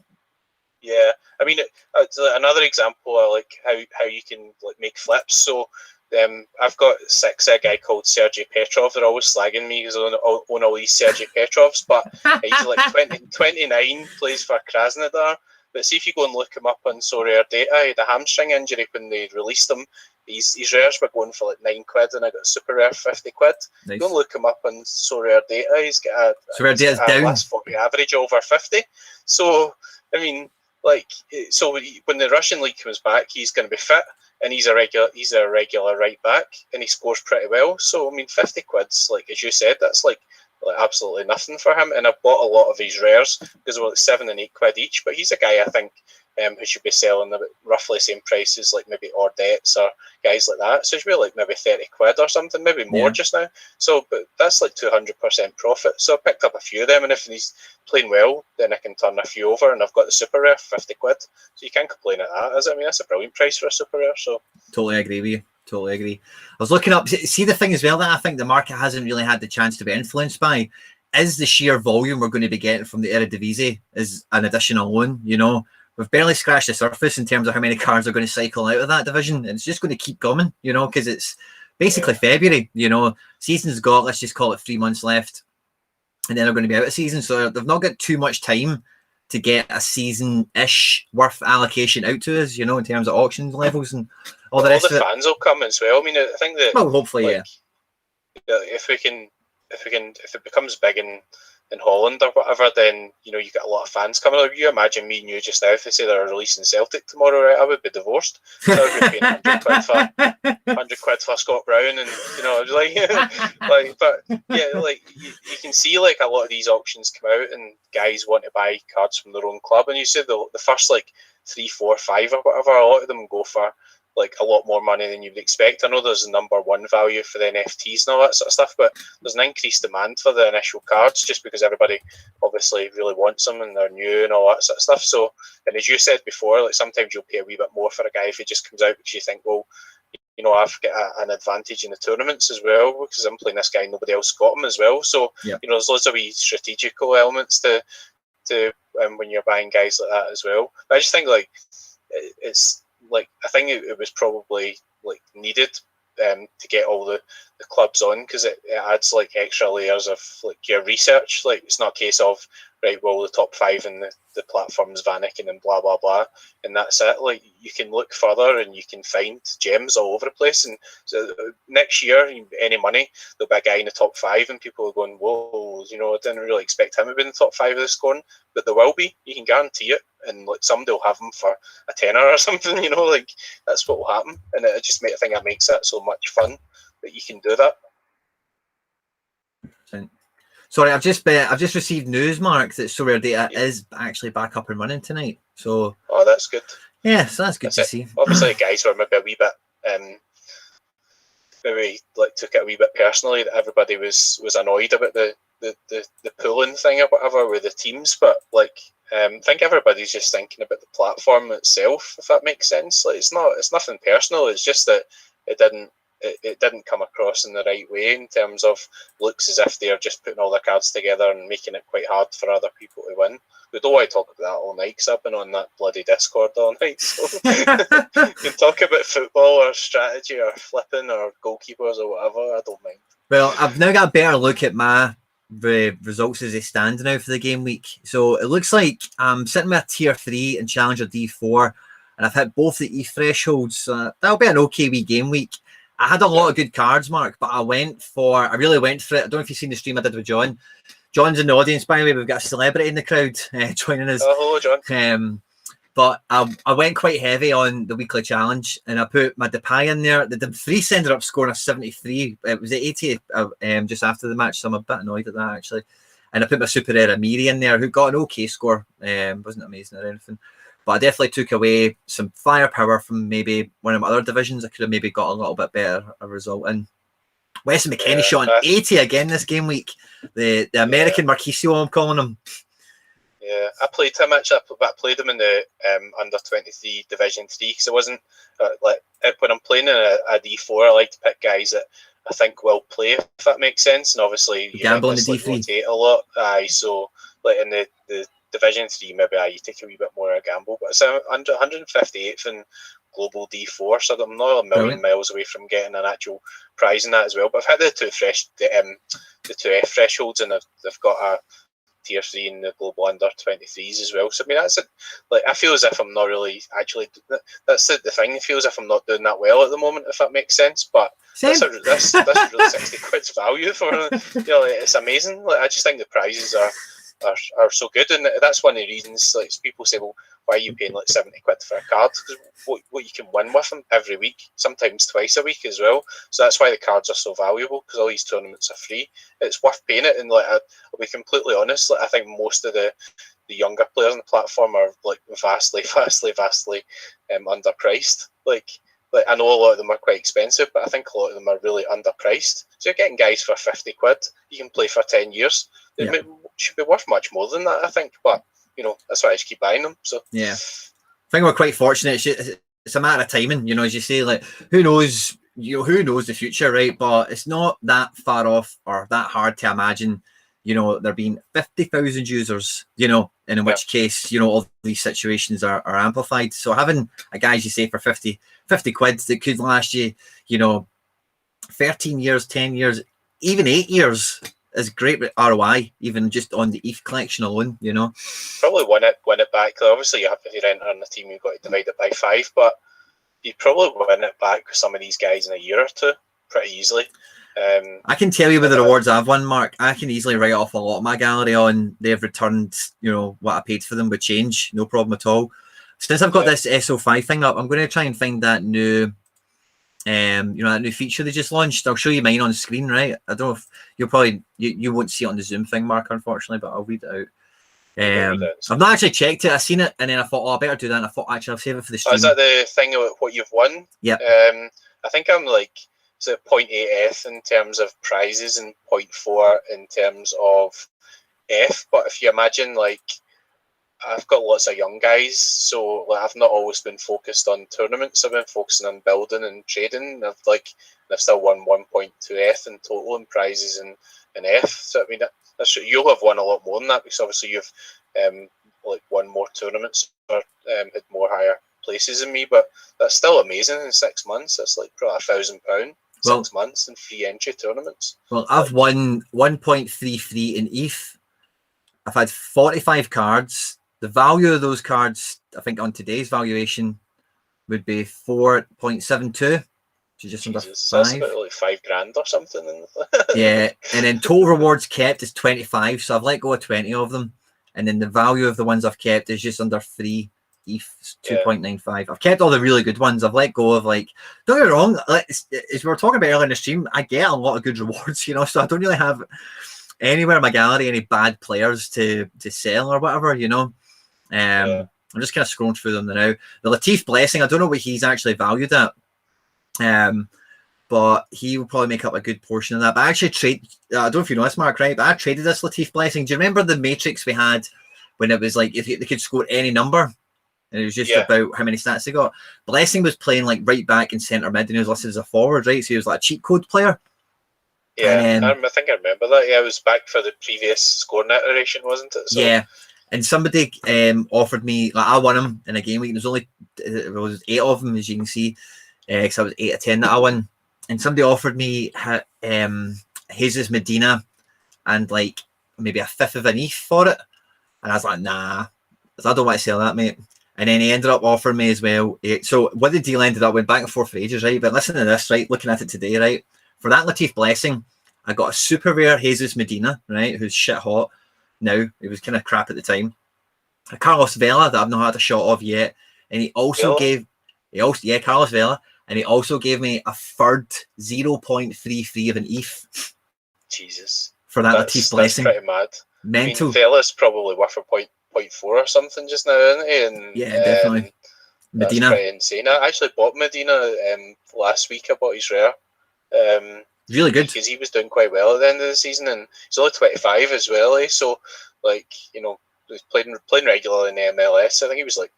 yeah, I mean, another example of like how you can like make flips. So. I've got a guy called Sergei Petrov. They're always slagging me because I own all these Sergei Petrovs, but he's like 29, plays for Krasnodar. But see if you go and look him up on SoRare data, he had a hamstring injury when they released him. His rares were going for like 9 quid, and I got super rare 50 quid. Nice. Go and look him up on SoRare data. He's got a last 40 average over 50. So I mean, when the Russian league comes back, he's going to be fit. And he's a regular right back, and he scores pretty well. So I mean, 50 quid's like as you said, that's like absolutely nothing for him. And I've bought a lot of his rares because they're like 7 and 8 quid each. But he's a guy I think who should be selling about roughly the same prices, like maybe Ordets or guys like that. So it should be like maybe 30 quid or something, maybe more just now. So, but that's like 200% profit. So I picked up a few of them, and if he's playing well, then I can turn a few over, and I've got the super rare 50 quid. So you can't complain at that, is it? I mean, that's a brilliant price for a super rare. So totally agree with you. Totally agree. I was looking up. See the thing as well that I think the market hasn't really had the chance to be influenced by is the sheer volume we're going to be getting from the Eredivisie as an addition alone. We've barely scratched the surface in terms of how many cards are going to cycle out of that division, and it's just going to keep coming, because it's basically February, season's got, let's just call it 3 months left, and then they're going to be out of season, so they've not got too much time to get a season-ish worth allocation out to us, in terms of auction levels and all the rest of it. All the fans will come as well. I mean, I think that hopefully, if it becomes big in Holland or whatever, then you get a lot of fans coming. Like, you imagine me and you just now, if they say they're releasing Celtic tomorrow, right? I would be divorced. So I would be paying 100 quid for Scott Brown, and but yeah, like you can see like a lot of these auctions come out, and guys want to buy cards from their own club, and you see the first like 3, 4, 5 or whatever, a lot of them go for like a lot more money than you would expect. I know there's a number 1 value for the NFTs and all that sort of stuff, but there's an increased demand for the initial cards just because everybody obviously really wants them and they're new and all that sort of stuff. So, and as you said before, like sometimes you'll pay a wee bit more for a guy if he just comes out because you think, well, I've got an advantage in the tournaments as well because I'm playing this guy, nobody else got him as well. So, there's loads of wee strategical elements to when you're buying guys like that as well. I just think like it's like I think it was probably like needed to get all the clubs on because it adds like extra layers of like your research. Like it's not a case of right, well the top 5 in the platform's Vanicking and blah blah blah, and that's it. Like you can look further and you can find gems all over the place. And so next year, any money, there'll be a guy in the top 5, and people are going, whoa, I didn't really expect him to be in the top 5 of the scoring, but there will be. You can guarantee it, and like somebody will have him for a tenner or something. Like that's what will happen, and I think it makes it so much fun that you can do that. Sorry, I've just received news, Mark, that SoRare data is actually back up and running tonight. So that's good. Yeah, so that's good to see. Obviously, guys were maybe a wee bit maybe like took it a wee bit personally that everybody was annoyed about the pooling thing or whatever with the teams, but like I think everybody's just thinking about the platform itself, if that makes sense. Like it's nothing personal. It's just that it didn't come across in the right way in terms of looks as if they're just putting all their cards together and making it quite hard for other people to win. We don't want to talk about that all night because I've been on that bloody Discord all night. So you can talk about football or strategy or flipping or goalkeepers or whatever. I don't mind. Well, I've now got a better look at my results as they stand now for the game week. So it looks like I'm sitting with a tier 3 and challenger D4. and I've hit both the ETH thresholds. That'll be an okay wee game week. I had a lot of good cards, Mark, but I really went for it. I don't know if you've seen the stream I did with John. John's in the audience, by the way. We've got a celebrity in the crowd joining us. Oh, hello, John. But I went quite heavy on the weekly challenge, and I put my Depay in there. The Dumfries ended up scoring a 73. It was at 80 just after the match, so I'm a bit annoyed at that, actually. And I put my SoRare Amiri in there, who got an okay score. Wasn't amazing or anything. But I definitely took away some firepower from maybe one of my other divisions. I could have maybe got a little bit better a result in. Weston McKennie shot an 80 again this game week. The American Marquisio, I'm calling him. Yeah, I played him actually. I played him in the under 23 Division 3 because it wasn't when I'm playing in a D4, I like to pick guys that I think will play, if that makes sense. And obviously, you gamble in the D3 rotate a lot. So like in the Division 3, maybe you take a wee bit more of a gamble. But it's 158th in global D4, so I'm not a million miles away from getting an actual prize in that as well. But I've hit the two F thresholds, and they've got a tier 3 in the global under 23s as well. So I mean, that's it. Like, I feel as if I'm not really actually. That's the thing. It feels as if I'm not doing that well at the moment, if that makes sense. But that's really 60 quid's value for it's amazing. Like, I just think the prizes are so good, and that's one of the reasons. Like, people say, well, why are you paying like 70 quid for a card? Because what you can win with them every week, sometimes twice a week as well. So that's why the cards are so valuable, because all these tournaments are free. It's worth paying it, and like, I'll be completely honest. Like, I think most of the younger players on the platform are like vastly underpriced. Like I know a lot of them are quite expensive, but I think a lot of them are really underpriced. So you're getting guys for 50 quid. You can play for 10 years. It should be worth much more than that, I think. But that's why I just keep buying them. So yeah, I think we're quite fortunate. It's a matter of timing, as you say. Like, who knows? Who knows the future, right? But it's not that far off or that hard to imagine. There being 50,000 users. And in which case, all these situations are amplified. So having a guy, as you say, for 50 quid that could last you, 13 years, 10 years, even 8 years. Is great ROI, even just on the ETH collection alone. Probably win it back. Obviously, if you enter on the team, you've got to divide it by 5, but you'd probably win it back with some of these guys in a year or two pretty easily. I can tell you with the rewards I've won, Mark. I can easily write off a lot of my gallery on they've returned, what I paid for them with change, no problem at all. Since I've got this SO5 thing up, I'm going to try and find that new. That new feature they just launched. I'll show you mine on screen, right? I don't know if you'll probably you won't see it on the Zoom thing, Mark, unfortunately, but I'll read it out. I've not actually checked it. I seen it, and then I thought, I better do that. And I thought, actually, I'll save it for the stream. Is that the thing about what you've won? Yeah. I think I'm like 0.8 in terms of prizes and 0.4 in terms of F. But if you imagine, like, I've got lots of young guys, so like, I've not always been focused on tournaments. I've been focusing on building and trading. I've still won 1.2 F in total in prizes and F. So I mean, that's you'll have won a lot more than that, because obviously you've won more tournaments or had more higher places than me. But that's still amazing in 6 months. That's like probably £1,000 6 months in free entry tournaments. Well, I've won 1.33 in ETH. I've had 45 cards. The value of those cards, I think on today's valuation, would be 4.72, which is just under 5. That's about like $5,000 or something. Yeah, and then total rewards kept is 25, so I've let go of 20 of them. And then the value of the ones I've kept is just under 3 ETH, 2.95. I've kept all the really good ones. I've let go of, like, don't get me wrong, as we were talking about earlier in the stream, I get a lot of good rewards, so I don't really have anywhere in my gallery any bad players to sell or whatever, I'm just kind of scrolling through them now. The Latif Blessing, I don't know what he's actually valued at, but he will probably make up a good portion of that. But I actually I don't know if you know this, Mark, right? But I traded this Latif Blessing. Do you remember the matrix we had when it was like if they could score any number? And it was just about how many stats they got. Blessing was playing like right back and centre mid, and he was listed as a forward, right? So he was like a cheat code player. Yeah, I think I remember that. Yeah, it was back for the previous scoring iteration, wasn't it? So. Yeah. And somebody offered me, like, I won him in a game week. There was 8 of them, as you can see, because I was 8 of 10 that I won. And somebody offered me Jesus Medina and like maybe a fifth of an ETH for it. And I was like, nah, I don't want to sell that, mate. And then he ended up offering me as well. So what the deal ended up, went back and forth for ages, right? But listen to this, right? Looking at it today, right? For that Latif Blessing, I got a super rare Jesus Medina, right? Who's shit hot now. He was kind of crap at the time. A Carlos Vela that I've not had a shot of yet. And he also Carlos Vela. And he also gave me a third 0.33 of an ETH. Jesus. For that Latif Blessing. That's pretty mad. Mental. I mean, Vela's probably worth a 0.4 or something just now, isn't he? And, yeah, definitely. Medina. That's pretty insane. I actually bought Medina last week. I bought his rare. Really good. Because he was doing quite well at the end of the season, and he's only 25 as well. So, he's playing regularly in the MLS. I think he was like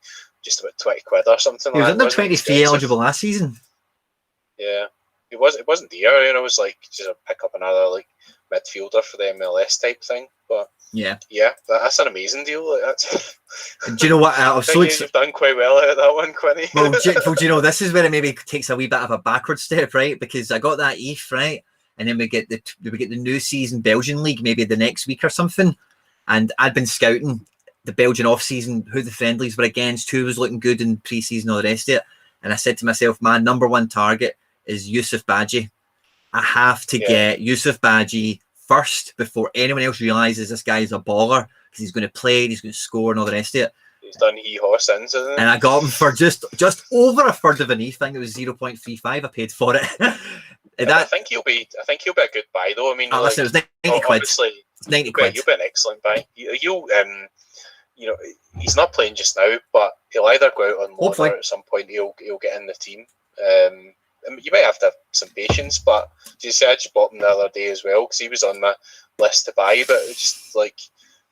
just about 20 quid or something. He was under 23 eligible last season. Yeah, it wasn't dear. It was like just pick up another like midfielder for the MLS type thing. But yeah, that's an amazing deal. Like, that's. Do you know what? You've done quite well out of that one, Quinny. Well, do you know, this is where it maybe takes a wee bit of a backward step, right? Because I got that ETH, right, and then we get the new season Belgian league maybe the next week or something, and I'd been scouting the Belgian off season, who the friendlies were against, who was looking good in pre-season, all the rest of it, and I said to myself, my number one target is Yusuf Badji. I have to get Yusuf Badji first before anyone else realizes this guy is a baller, because he's going to play, he's going to score, and all the rest of it. He's done hee-haw since, hasn't he? And I got him for just over a third of an ETH. I think it was 0.35. I paid for it. I think he'll be a good buy though. I mean, listen, it was 90 quid. Obviously, it's 90 quid. You'll be an excellent buy. He's not playing just now, but he'll either go out on loan or at some point he'll get in the team. You might have to have some patience, but as you said, I just bought him the other day as well because he was on my list to buy, but it's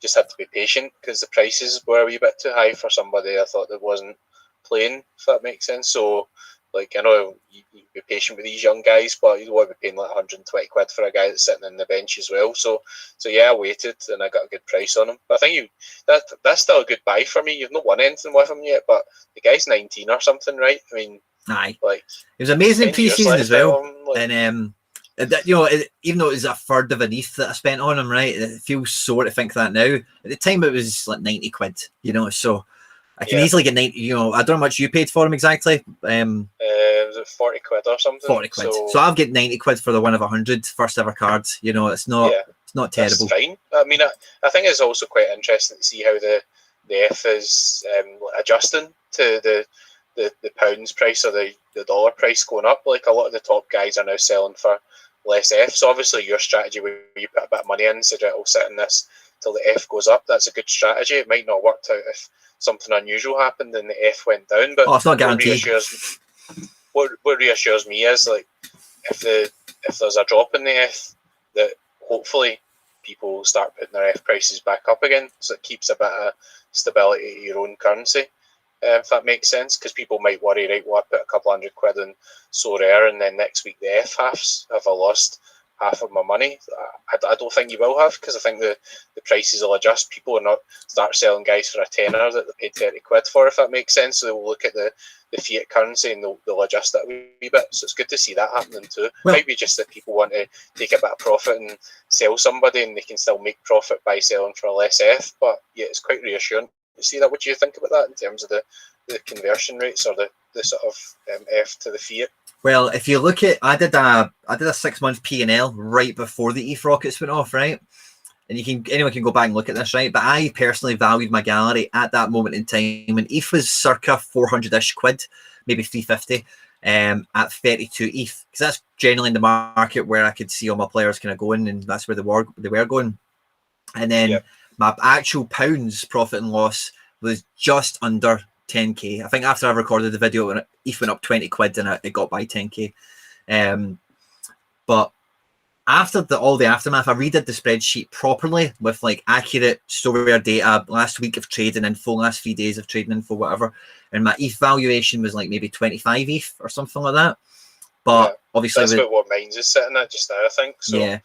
just had to be patient because the prices were a wee bit too high for somebody I thought that wasn't playing, if that makes sense. So, I know you be patient with these young guys, but you don't want to be paying like 120 quid for a guy that's sitting on the bench as well. So yeah, I waited and I got a good price on him. But I think that's still a good buy for me. You've not won anything with him yet, but the guy's 19 or something, right? I mean, aye, it was amazing pre-season as well, and even though it was a third of an ETH that I spent on him, right, it feels sore to think that now. At the time, it was like 90 quid, so I can easily get 90. I don't know how much you paid for him exactly. Was it 40 quid or something? 40 quid. So I've got 90 quid for the one of 100 first ever cards. It's not terrible. That's fine. I mean, I think it's also quite interesting to see how the F is adjusting to the pounds price or the dollar price going up. Like a lot of the top guys are now selling for less F. So obviously your strategy where you put a bit of money in, so it'll sit in this till the F goes up. That's a good strategy. It might not work out if something unusual happened and the F went down, but it's not guaranteed. What reassures me is like if there's a drop in the F, that hopefully people start putting their F prices back up again, so it keeps a bit of stability to your own currency. If that makes sense, because people might worry, right, well, I put a couple hundred quid in SoRare and then next week the F halves, have I lost half of my money? I don't think you will have, because I think the prices will adjust. People will not start selling guys for a tenner that they paid 30 quid for, if that makes sense. So they will look at the fiat currency and they'll adjust it a wee bit. So it's good to see that happening too. Well, might be just that people want to take a bit of profit and sell somebody and they can still make profit by selling for a less F. But yeah, it's quite reassuring to see that. What do you think about that in terms of the conversion rates or the sort of F to the fiat? Well, if you look at, I did a 6 month P&L right before the ETH rockets went off, right? And anyone can go back and look at this, right? But I personally valued my gallery at that moment in time, and ETH was circa 400-ish quid, maybe 350, at 32 ETH, because that's generally in the market where I could see all my players kind of going, and that's where they were going. And then my actual pounds profit and loss was just under 10k. I think after I recorded the video, ETH went up 20 quid and it got by 10k. But after all the aftermath, I redid the spreadsheet properly with like accurate SoRare data, last week of trading info, last 3 days of trading info, whatever. And my ETH valuation was like maybe 25 ETH or something like that. But obviously, that's about what mine's is sitting at just now, I think. So. Yeah.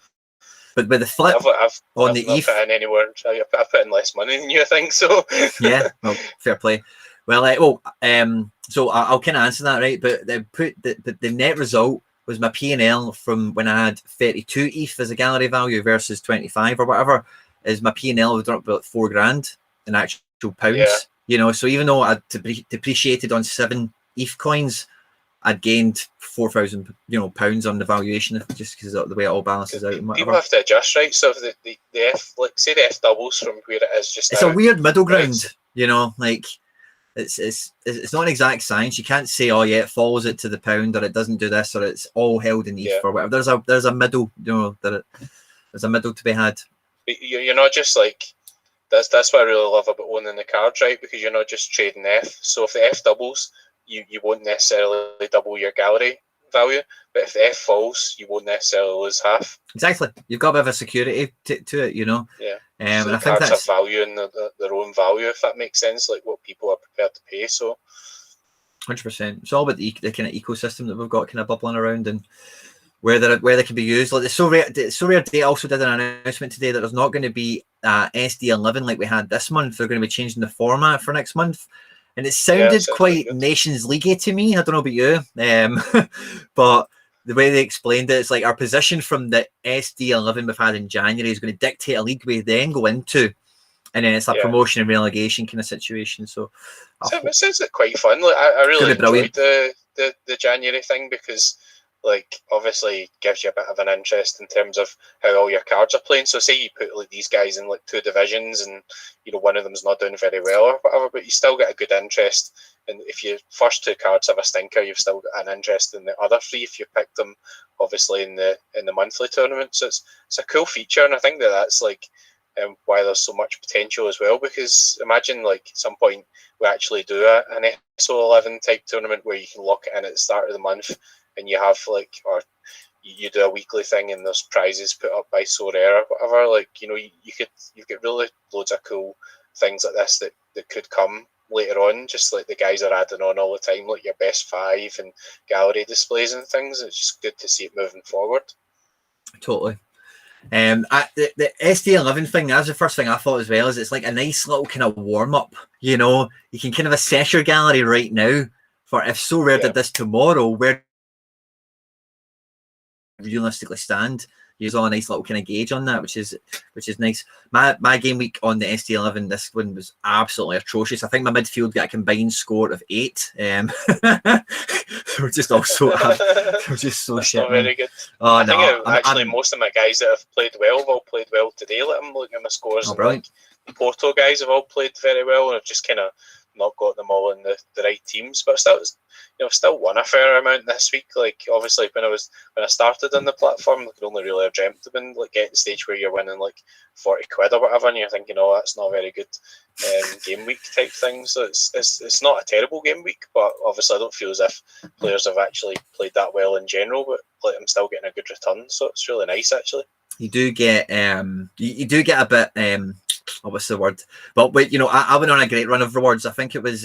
But with the flip I've on the ETH, put in anywhere. I've put in less money than you, I think. So yeah, well, fair play. Well, so I'll kind of answer that, right? But the net result was my P&L from when I had 32 ETH as a gallery value versus 25 or whatever. Is my P&L was up about $4,000 in actual pounds. You know, so even though I depreciated on 7 ETH coins, I'd gained 4,000 pounds on the valuation just because of the way it all balances out. And people have to adjust, right? So if the F, like say the F doubles from where it is just it's now, a weird middle ground, you know, like it's not an exact science. You can't say, oh yeah, it follows it to the pound, or it doesn't do this, or it's all held in ETH or whatever. There's a middle, you know, there's a middle to be had. But you're not just like that's what I really love about owning the cards, right? Because you're not just trading F. So if the F doubles, you won't necessarily double your gallery value, but if the F falls, you won't necessarily lose half. Exactly, you've got a bit of a security to it, you know. Yeah. So and I think that's have value in their own value, if that makes sense, like what people are prepared to pay. So 100%. It's all about the kind of ecosystem that we've got kind of bubbling around and where they can be used. Like the SoRare Day also did an announcement today that there's not going to be SD11 like we had this month. They're going to be changing the format for next month, and it sounded quite Nations League to me. I don't know about you, but the way they explained it, it's like our position from the SD11 we've had in January is going to dictate a league we then go into. And then it's a promotion and relegation kind of situation. So it sounds like quite fun. Like I really enjoyed the January thing because, like, obviously gives you a bit of an interest in terms of how all your cards are playing. So say you put like these guys in like 2 divisions, and you know one of them's not doing very well or whatever, but you still get a good interest. And if your first 2 cards have a stinker, you've still got an interest in the other 3 if you pick them, obviously in the monthly tournament. So it's a cool feature, and I think that's like. Why there's so much potential as well, because imagine like at some point we actually do an SO11 type tournament where you can lock it in at the start of the month, and you have like, or you do a weekly thing and there's prizes put up by SoRare or whatever. Like, you know, you've got really loads of cool things like this that could come later on, just like the guys are adding on all the time, like your best 5 and gallery displays and things. It's just good to see it moving forward. Totally. The SD11 thing, that's the first thing I thought as well, is it's like a nice little kind of warm-up, you know. You can kind of assess your gallery right now for if SoRare did this tomorrow, where realistically stand. Use all a nice little kind of gauge on that, which is nice. My game week on the SD11, this one was absolutely atrocious. I think my midfield got a combined score of 8. We're just also we're just so That's shit. Not very good. Oh, I think actually most of my guys that have played well have all played well today. Let them look at my scores. Oh, brilliant. Like, the Porto guys have all played very well, and I've just kind of not got them all in the right teams. But I've still won a fair amount this week. Like obviously when I started on the platform, I could only really have dreamt of been like getting to the stage where you're winning like 40 quid or whatever, and you're thinking, oh, that's not a very good game week type thing. So it's not a terrible game week, but obviously I don't feel as if players have actually played that well in general. But like I'm still getting a good return, so it's really nice actually. You do get you do get a bit what's the word? But wait, you know, I went on a great run of rewards. I think it was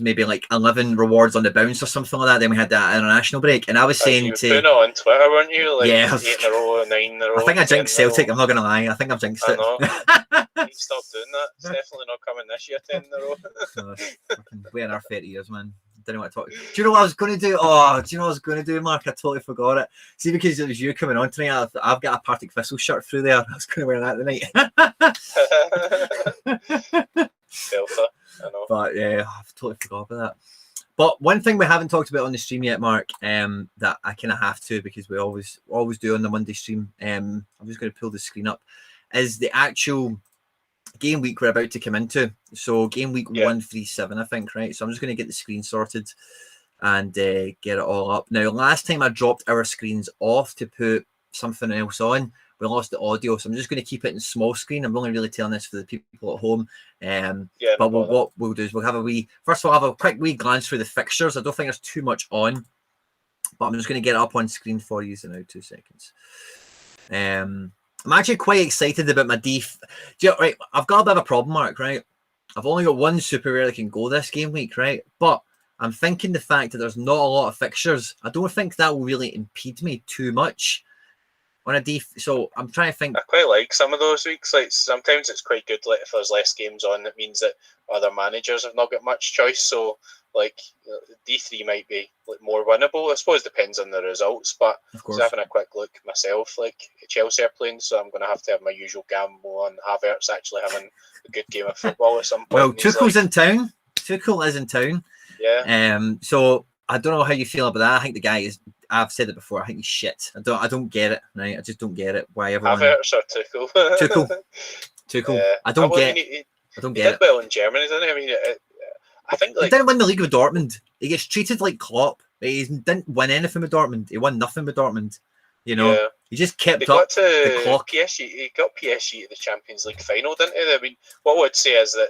maybe like 11 rewards on the bounce or something like that. Then we had that international break, and I was saying you were putting it on Twitter, weren't you? Like 8 in a row, 9 in a row. I think I jinxed Celtic. I'm not gonna lie. I think I've jinxed it. I know. You need to stop doing that. It's definitely not coming this year. 10 in a row. Waiting our 30 years, man. Didn't know what to talk. Do you know what I was going to do? Oh, do you know what I was going to do, Mark? I totally forgot it. See, because it was you coming on tonight, I've got a Partick Thistle shirt through there. I was going to wear that tonight. Delta, I know. But yeah, I've totally forgot about that. But one thing we haven't talked about on the stream yet, Mark, that I kind of have to, because we always do on the Monday stream. I'm just going to pull the screen up. Is the actual game week we're about to come into. So game week 137, I think, right? So I'm just going to get the screen sorted and get it all up. Now, last time I dropped our screens off to put something else on, we lost the audio. So I'm just going to keep it in small screen. I'm only really telling this for the people at home. But what we'll do is we'll have first of all, have a quick wee glance through the fixtures. I don't think there's too much on, but I'm just going to get it up on screen for you in now 2 seconds. I'm actually quite excited about my right, I've got a bit of a problem, Mark, right? I've only got one super rare that can go this game week, right? But I'm thinking the fact that there's not a lot of fixtures, I don't think that will really impede me too much on a so I'm trying to think. I quite like some of those weeks. Like sometimes it's quite good. Like if there's less games on, it means that other managers have not got much choice. So like D3 might be like more winnable. I suppose it depends on the results, but Of I course. was having a quick look myself. Like Chelsea are playing, so I'm going to have my usual gamble on Havertz actually having a good game of football at some point. Well, Tuchel's in town. Tuchel is in town. Yeah. So I don't know how you feel about that. I think the guy is. I've said it before. I think he's shit. I don't get it. Right? I just don't get it. Why everyone? Havertz or Tuchel? Tuchel. I don't get. I don't get it. He did well in Germany, didn't he? I mean, I think like he didn't win the league with Dortmund. He gets treated like Klopp. He didn't win anything with Dortmund. He won nothing with Dortmund. You know, he just kept up the clock. PSG. He got PSG at the Champions League final, didn't he? I mean, what I would say is that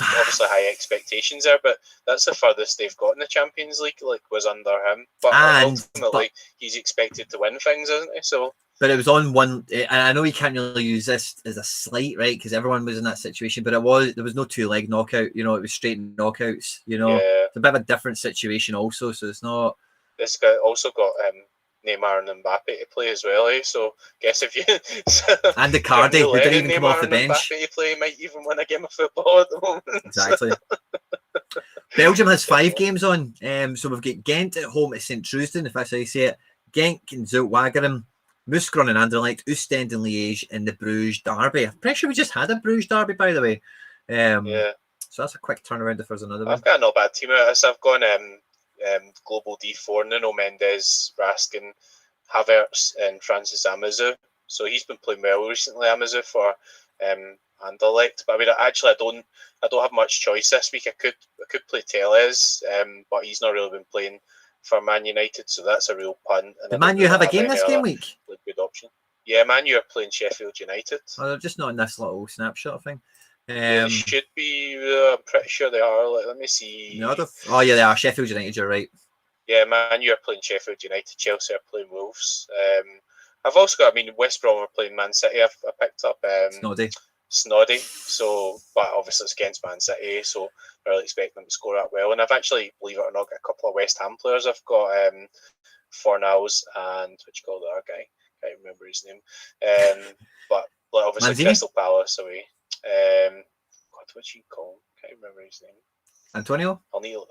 obviously high expectations there, but that's the furthest they've got in the Champions League. Like was under him, but ultimately he's expected to win things, isn't he? So. But it was on one, and I know you can't really use this as a slight, right? Because everyone was in that situation. But there was no 2-leg knockout. You know, it was straight knockouts. You know, it's a bit of a different situation, also. So it's not. This guy also got Neymar and Mbappe to play as well, eh? So guess if you and the Cardi who didn't even come off the bench. Mbappe to play might even win a game of football at the moment. Exactly. Belgium has 5 games on. So we've got Ghent at home at St. Trusden, if that's how you say it. Genk and Zuid Waregem. Mouscron and Anderlecht, Oostende and Liège, and the Bruges derby. I'm pretty sure we just had a Bruges derby, by the way. So that's a quick turnaround if there's another one. I've got a not bad team out. So I've gone Global D4, Nuno Mendes, Raskin, Havertz, and Francis Amazu. So he's been playing well recently, Amazu, for Anderlecht. But I mean, actually, I don't have much choice this week. I could play Tellez, but he's not really been playing for Man United, so that's a real punt. And Did Man U have a game this game week? Good option. Yeah, Man U are playing Sheffield United. Oh, they're just not in this little snapshot thing. They should be. I'm pretty sure they are. Let me see. No, oh yeah, they are. Sheffield United. You're right. Yeah, Man U are playing Sheffield United. Chelsea are playing Wolves. I've also got. I mean, West Brom are playing Man City. I picked up Snoddy. So, but obviously it's against Man City, so I really expect them to score that well. And I've actually, believe it or not, got a couple of West Ham players. I've got Fornals and what you call the other guy? Can't remember his name. But like, obviously Manzini? Crystal Palace away. What you call him? Can't remember his name. Antonio? O'Neill.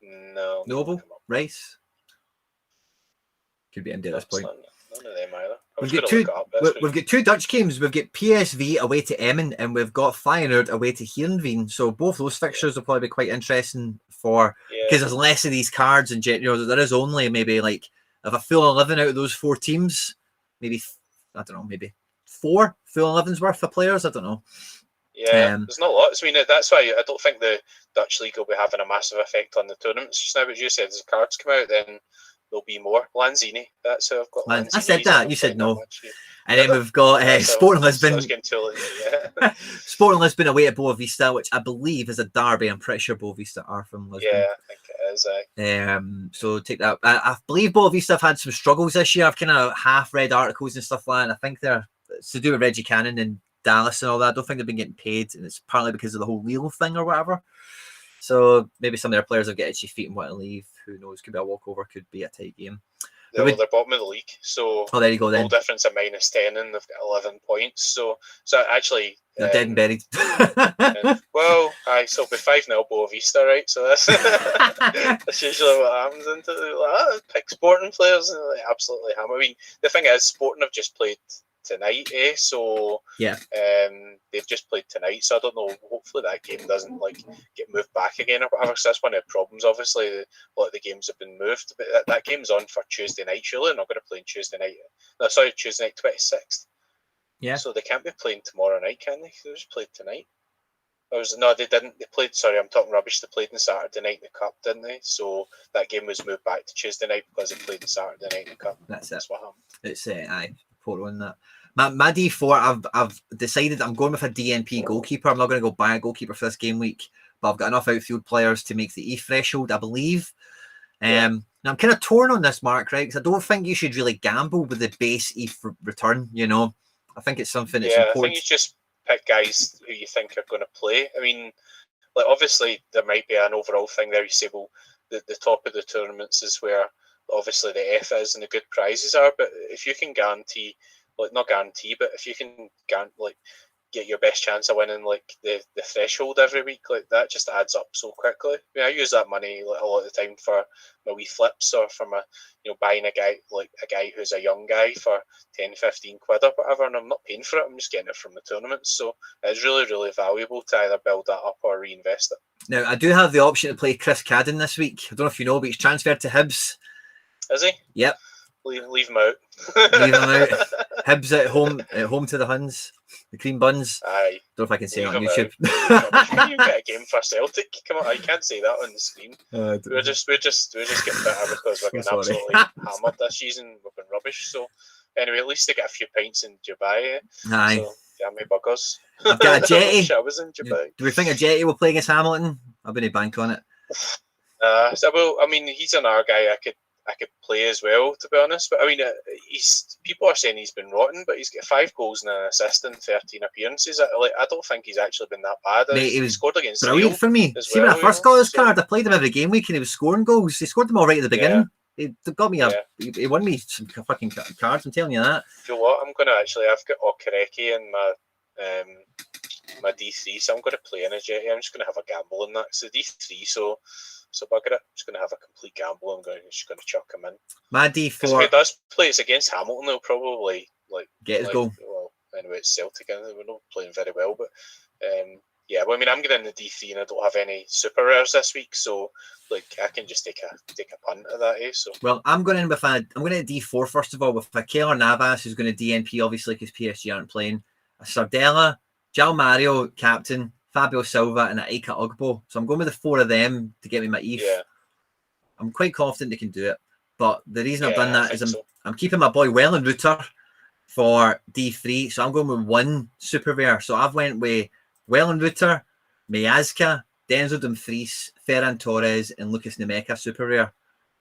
No. Noble? Rice? Could be MD at this point. None of them either. We've got 2 Dutch games. We've got PSV away to Emmen and we've got Feyenoord away to Heerenveen. So both those fixtures will probably be quite interesting because there's less of these cards in general. There is only maybe like of a full 11 out of those 4 teams. Maybe I don't know. Maybe 4 full 11s worth of players. I don't know. Yeah, there's not lots. I mean, that's why I don't think the Dutch league will be having a massive effect on the tournaments just now. As you said, as the cards come out, then there'll be more. Lanzini, that's who I've got. Lanzini. I said that. You said no. And then we've got Sporting Lisbon. Sporting Lisbon away at Boa Vista, which I believe is a derby. I'm pretty sure Boa Vista are from Lisbon. Yeah, I think it is. So take that. I believe Boa Vista have had some struggles this year. I've kind of half read articles and stuff like that. And I think it's to do with Reggie Cannon and Dallas and all that. I don't think they've been getting paid, and it's partly because of the whole Lille thing or whatever. So maybe some of their players have got itchy feet and want to leave. Who knows? Could be a walkover. Could be a tight game. They're bottom of the league, so there you go. Then goal difference of -10, and they've got 11 points. So actually, they're dead and buried. Well, so it'll be 5-0 Boa Vista, right? So that's usually what happens. Into pick Sporting players, and they absolutely hammer. I mean, the thing is, Sporting have just played tonight, so yeah, they've just played tonight, so I don't know, hopefully that game doesn't get moved back again or whatever, so that's one of the problems. Obviously a lot of the games have been moved, but that game's on for Tuesday night. Surely they're not going to play on Tuesday night, Tuesday night 26th. Yeah, so they can't be playing tomorrow night, can they? They just played tonight. No, they didn't. They played. Sorry, I'm talking rubbish. They played on Saturday night in the cup, didn't they? So that game was moved back to Tuesday night because they played on Saturday night in the cup. That's what happened. It's Porto in that. My D4, I've decided I'm going with a DNP goalkeeper. I'm not going to go buy a goalkeeper for this game week, but I've got enough outfield players to make the E threshold, I believe. Now I'm kind of torn on this, Mark, right? Because I don't think you should really gamble with the base E return. You know, I think it's something that's important. I think you just pick guys who you think are going to play. I mean, like obviously there might be an overall thing there. You say, well, the top of the tournaments is where obviously the F is and the good prizes are. But if you can guarantee, not guarantee, but if you can get your best chance of winning like the threshold every week, like that just adds up so quickly. I mean, I use that money like, a lot of the time for my wee flips or for my, buying a guy who's a young guy for 10, 15 quid or whatever, and I'm not paying for it, I'm just getting it from the tournaments. So it's really, really valuable to either build that up or reinvest it. Now, I do have the option to play Chris Cadden this week. I don't know if you know, but he's transferred to Hibs. Is he? Yep. Leave him out. Leave him out. Hibs at home to the Huns. The cream buns. Aye. Don't know if I can say it on YouTube. You get a game for Celtic. Come on, I can't say that on the screen. We're just getting better because we're getting absolutely hammered this season. We've been rubbish. So anyway, at least they get a few pints in Dubai. Aye. So damn me buggers. I've got a jetty. I was in Dubai. Do we think a jetty will play against Hamilton? I've been a bank on it. Well, I mean, he's another guy I could play as well, to be honest. But I mean, people are saying he's been rotten, but he's got 5 goals and an assist in 13 appearances. I don't think he's actually been that bad. Mate, he scored against brilliant for me. See, when I first got his card, I played him every game week, and he was scoring goals. He scored them all right at the beginning. He got me he won me some fucking cards. I'm telling you that. You know what? I've got Okereke in my D3, so I'm going to play in a jetty. I'm just going to have a gamble in that. It's a D3, so bugger it. I'm just going to have a complete gamble. I'm just going to chuck him in. My D4. If he does play, it's against Hamilton. He'll probably get his goal. Well, anyway, it's Celtic, and we're not playing very well. But well, I mean, I'm getting in the D3, and I don't have any super rares this week, so I can just take a punt at that. So well, I'm going in with I'm going to D4 first of all with a Keylor Navas who's going to DNP obviously because PSG aren't playing. A Sardella, Jao Mario captain, Fabio Silva, and Ika Ugbo. So I'm going with the 4 of them to get me my ETH. Yeah. I'm quite confident they can do it. But the reason I've done that is I'm keeping my boy Wellenreuter for D3. So I'm going with 1 super rare. So I've went with Wellenreuter, Miazga, Denzel Dumfries, Ferran Torres, and Lucas Nemeka super rare.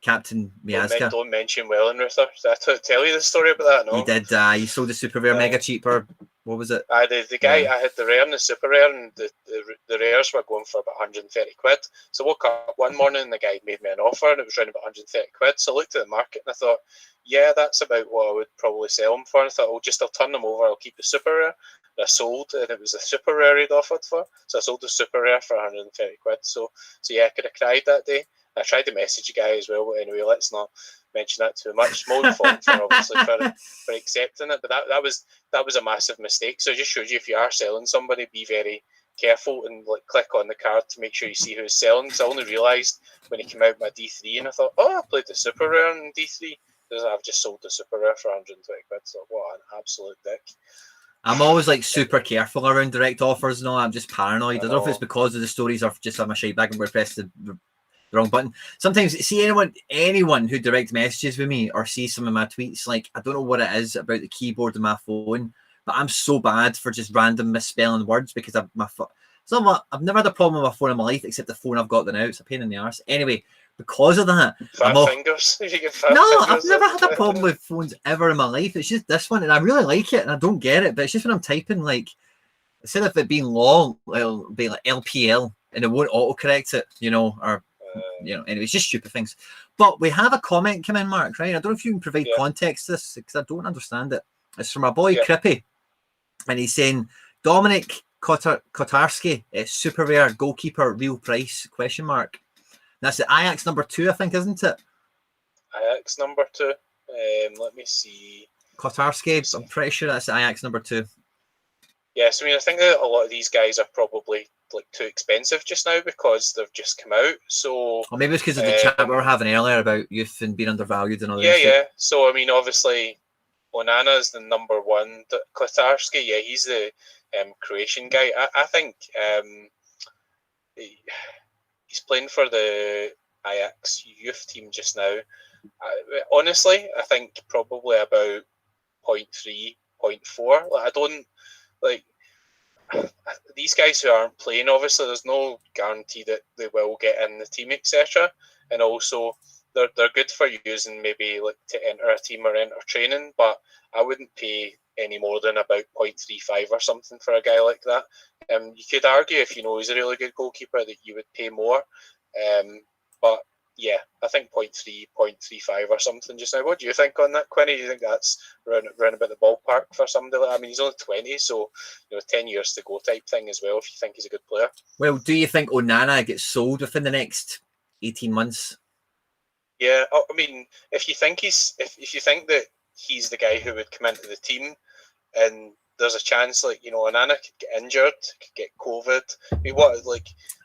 Captain Miazga. Don't mention Wellenreuter. Did I tell you the story about that? No. You did. You sold the super rare mega cheaper. What was it? The guy, I had the rare and the super rare, and the rares were going for about 130 quid. So I woke up one morning and the guy made me an offer and it was around about 130 quid. So I looked at the market and I thought, yeah, that's about what I would probably sell them for. And I thought, I'll turn them over, I'll keep the super rare. And I sold, and it was the super rare he'd offered for. So I sold the super rare for 130 quid. So yeah, I could have cried that day. I tried to message the guy as well, but anyway, let's not mention that too much. Small fault for obviously for accepting it, but that was a massive mistake. So it just shows you, if you are selling somebody, be very careful and click on the card to make sure you see who's selling. Because I only realised when he came out my D3, and I thought, I played the super rare in D3. I've just sold the super rare for 120 quid. So what an absolute dick. I'm always super careful around direct offers and all. I'm just paranoid. I don't know if it's because of the stories or just I'm a shite bag and we're pressed the wrong button. Sometimes see anyone who direct messages with me or sees some of my tweets, I don't know what it is about the keyboard of my phone, but I'm so bad for just random misspelling words because I've never had a problem with my phone in my life except the phone I've got now. It's a pain in the arse. Anyway, because of that, fingers. I've never had a problem with phones ever in my life. It's just this one, and I really like it, and I don't get it. But it's just when I'm typing, instead of it being long, it'll be LPL, and it won't autocorrect it, anyway, it's just stupid things. But we have a comment come in, Mark, right? I don't know if you can provide context to this because I don't understand it. It's from our boy Crippy, and he's saying Dominic Kotarski, super rare goalkeeper, real price ? That's the Ajax number 2, I think, isn't it? Ajax number 2. Let me see. Kotarski, I'm pretty sure that's the Ajax number 2. Yes, I mean, I think that a lot of these guys are probably too expensive just now because they've just come out. So, or maybe it's because of the chat we were having earlier about youth and being undervalued and all that. Yeah. So, I mean, obviously, Onana is the number 1. Kotarski, he's the Croatian guy. I think he's playing for the Ajax youth team just now. Honestly, I think probably about 0.3, 0.4. I don't these guys who aren't playing. Obviously, there's no guarantee that they will get in the team, etc. And also, they're good for using maybe to enter a team or enter training. But I wouldn't pay any more than about 0.35 or something for a guy like that. You could argue if he's a really good goalkeeper that you would pay more. But yeah, I think 0.3, 0.35 or something just now. What do you think on that, Quinny? Do you think that's round about the ballpark for somebody like, I mean, he's only 20, so 10 years to go type thing as well, if you think he's a good player. Well, do you think Onana gets sold within the next 18 months? Yeah, I mean, if you think that he's the guy who would come into the team, and there's a chance, like, Onana could get injured, could get COVID. I mean,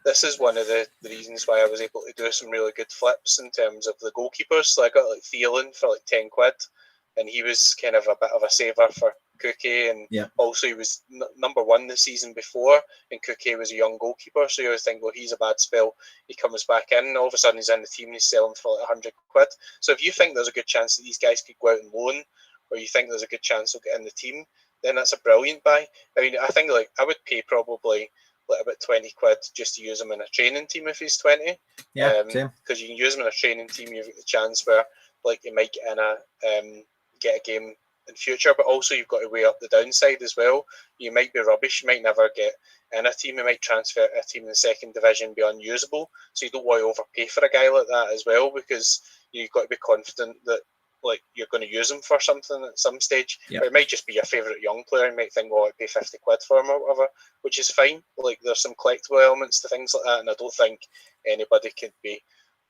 this is one of the reasons why I was able to do some really good flips in terms of the goalkeepers. So I got like Thielen for like 10 quid, and he was kind of a bit of a saver for Cookie, and also he was number one the season before, and Cookie was a young goalkeeper, so you always think, well, he's a bad spell, he comes back in, and all of a sudden he's in the team and he's selling for like 100 quid. So if you think there's a good chance that these guys could go out and loan, or you think there's a good chance they'll get in the team, then that's a brilliant buy. I mean, I think like I would pay probably like about 20 quid just to use him in a training team if he's 20. Yeah, same. Because you can use him in a training team, you've got the chance where like you might get in get a game in future, but also you've got to weigh up the downside as well. You might be rubbish, you might never get in a team, you might transfer a team in the second division be unusable, so you don't want to overpay for a guy like that as well, because you've got to be confident that like you're going to use him for something at some stage. Or it might just be your favourite young player. You might think, well, I'd pay 50 quid for him or whatever, which is fine. Like there's some collectible elements to things like that, and I don't think anybody could be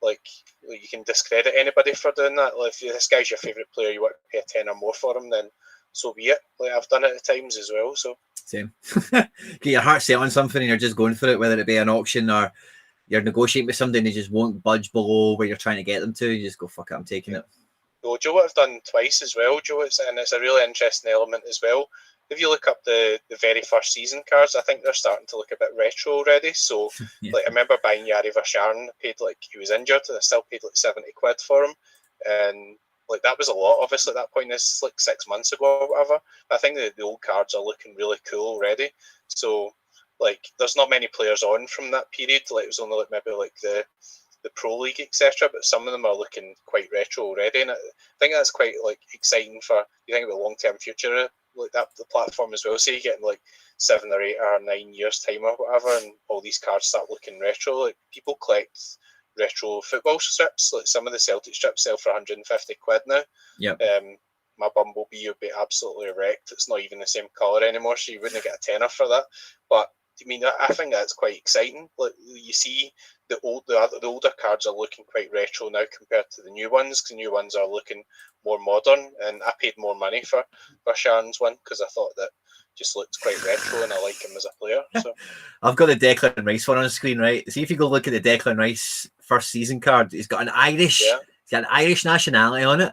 like you can discredit anybody for doing that. Like if this guy's your favourite player, you want to pay a 10 or more for him, then so be it. Like I've done it at times as well. So same. Get your heart set on something and you're just going for it, whether it be an auction or you're negotiating with somebody and they just won't budge below where you're trying to get them to. You just go, fuck it, I'm taking it. Well, Joe, what I've done twice as well, Joe, it's a really interesting element as well. If you look up the very first season cards, I think they're starting to look a bit retro already. So, like, I remember buying Yari Varsharan, paid like he was injured, and I still paid like 70 quid for him, and like that was a lot. Obviously, at that point, this is like 6 months ago or whatever. I think the old cards are looking really cool already. So, like, there's not many players on from that period. Like, it was only like maybe like the Pro League, etc. But some of them are looking quite retro already, and I think that's quite like exciting for you think about long term future like that the platform as well. So you getting like 7 or 8 or 9 years time or whatever, and all these cards start looking retro. Like people collect retro football strips. Like some of the Celtic strips sell for 150 quid now. Yeah. My Bumblebee would be absolutely wrecked. It's not even the same colour anymore, so you wouldn't get a tenner for that. But I mean, I think that's quite exciting. Like you see, the older cards are looking quite retro now compared to the new ones. Because the new ones are looking more modern, and I paid more money for Sharon's one because I thought that just looked quite retro, and I like him as a player. So I've got the Declan Rice one on the screen, right? See if you go look at the Declan Rice first season card. He's got an Irish, he's got an Irish nationality on it,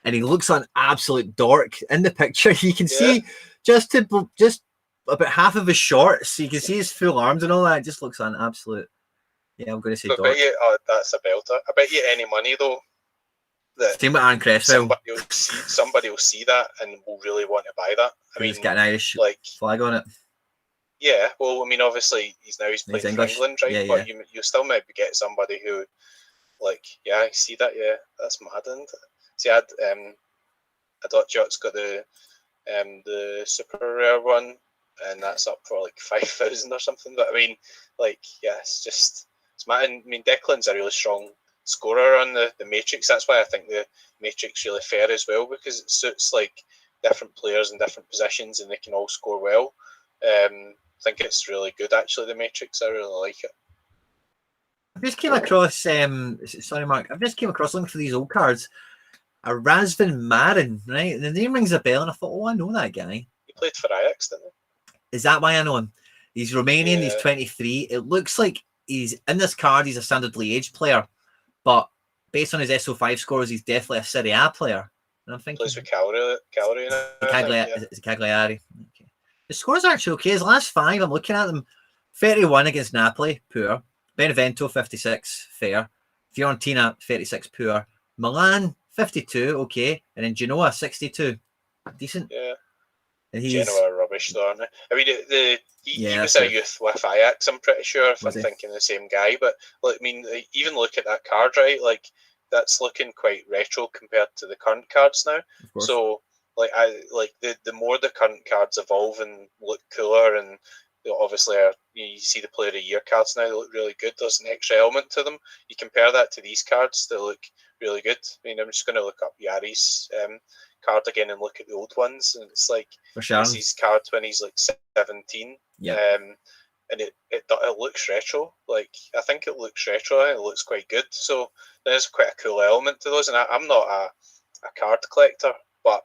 and he looks an absolute dork in the picture. You can see just about half of his shorts, so you can see his full arms and all that. It just looks an absolute. Yeah, I'm going to say but dork. That's a belter. I bet you any money though that same with Aaron Cresswell. Somebody will see that and will really want to buy that. I mean, he's got an Irish flag on it. Yeah, well, I mean, obviously he's playing for England, right? Yeah, but you still maybe get somebody who, like, I see that. Yeah, that's mad. And see, I thought Jot's got the super rare one, and that's up for like 5,000 or something. But I mean, like, it's mad. I mean, Declan's a really strong scorer on the Matrix. That's why I think the Matrix really fair as well, because it suits like different players in different positions and they can all score well. I think it's really good actually, the Matrix. I really like it. I just came across sorry Mark, I've just came across looking for these old cards. A Razvan Marin, right? The name rings a bell and I thought, oh, I know that guy. He played for Ajax, didn't he? Is that why I know him? He's Romanian, he's 23. It looks like he's in this card, he's a standardly aged player. But based on his SO5 scores, he's definitely a Serie A player. And I'm thinking, plays with Cagliari now. Is it Cagliari? Okay. His scores are actually okay. His last 5, I'm looking at them: 31 against Napoli, poor. Benevento, 56, fair. Fiorentina, 36, poor. Milan, 52, okay. And then Genoa, 62, decent. Yeah. And Genoa are rubbish, though, aren't they? I mean, he was a youth with Ajax, I'm pretty sure, if I'm thinking the same guy. But like, I mean, even look at that card, right? Like, that's looking quite retro compared to the current cards now. So, like, the more the current cards evolve and look cooler and they obviously are. You see the Player of the Year cards now; they look really good. There's an extra element to them. You compare that to these cards; they look really good. I mean, I'm just going to look up Yari's card again and look at the old ones, and it's like it's his card when he's like 17. Yeah. And it looks retro. Like I think it looks retro. And it looks quite good. So there's quite a cool element to those. And I'm not a card collector, but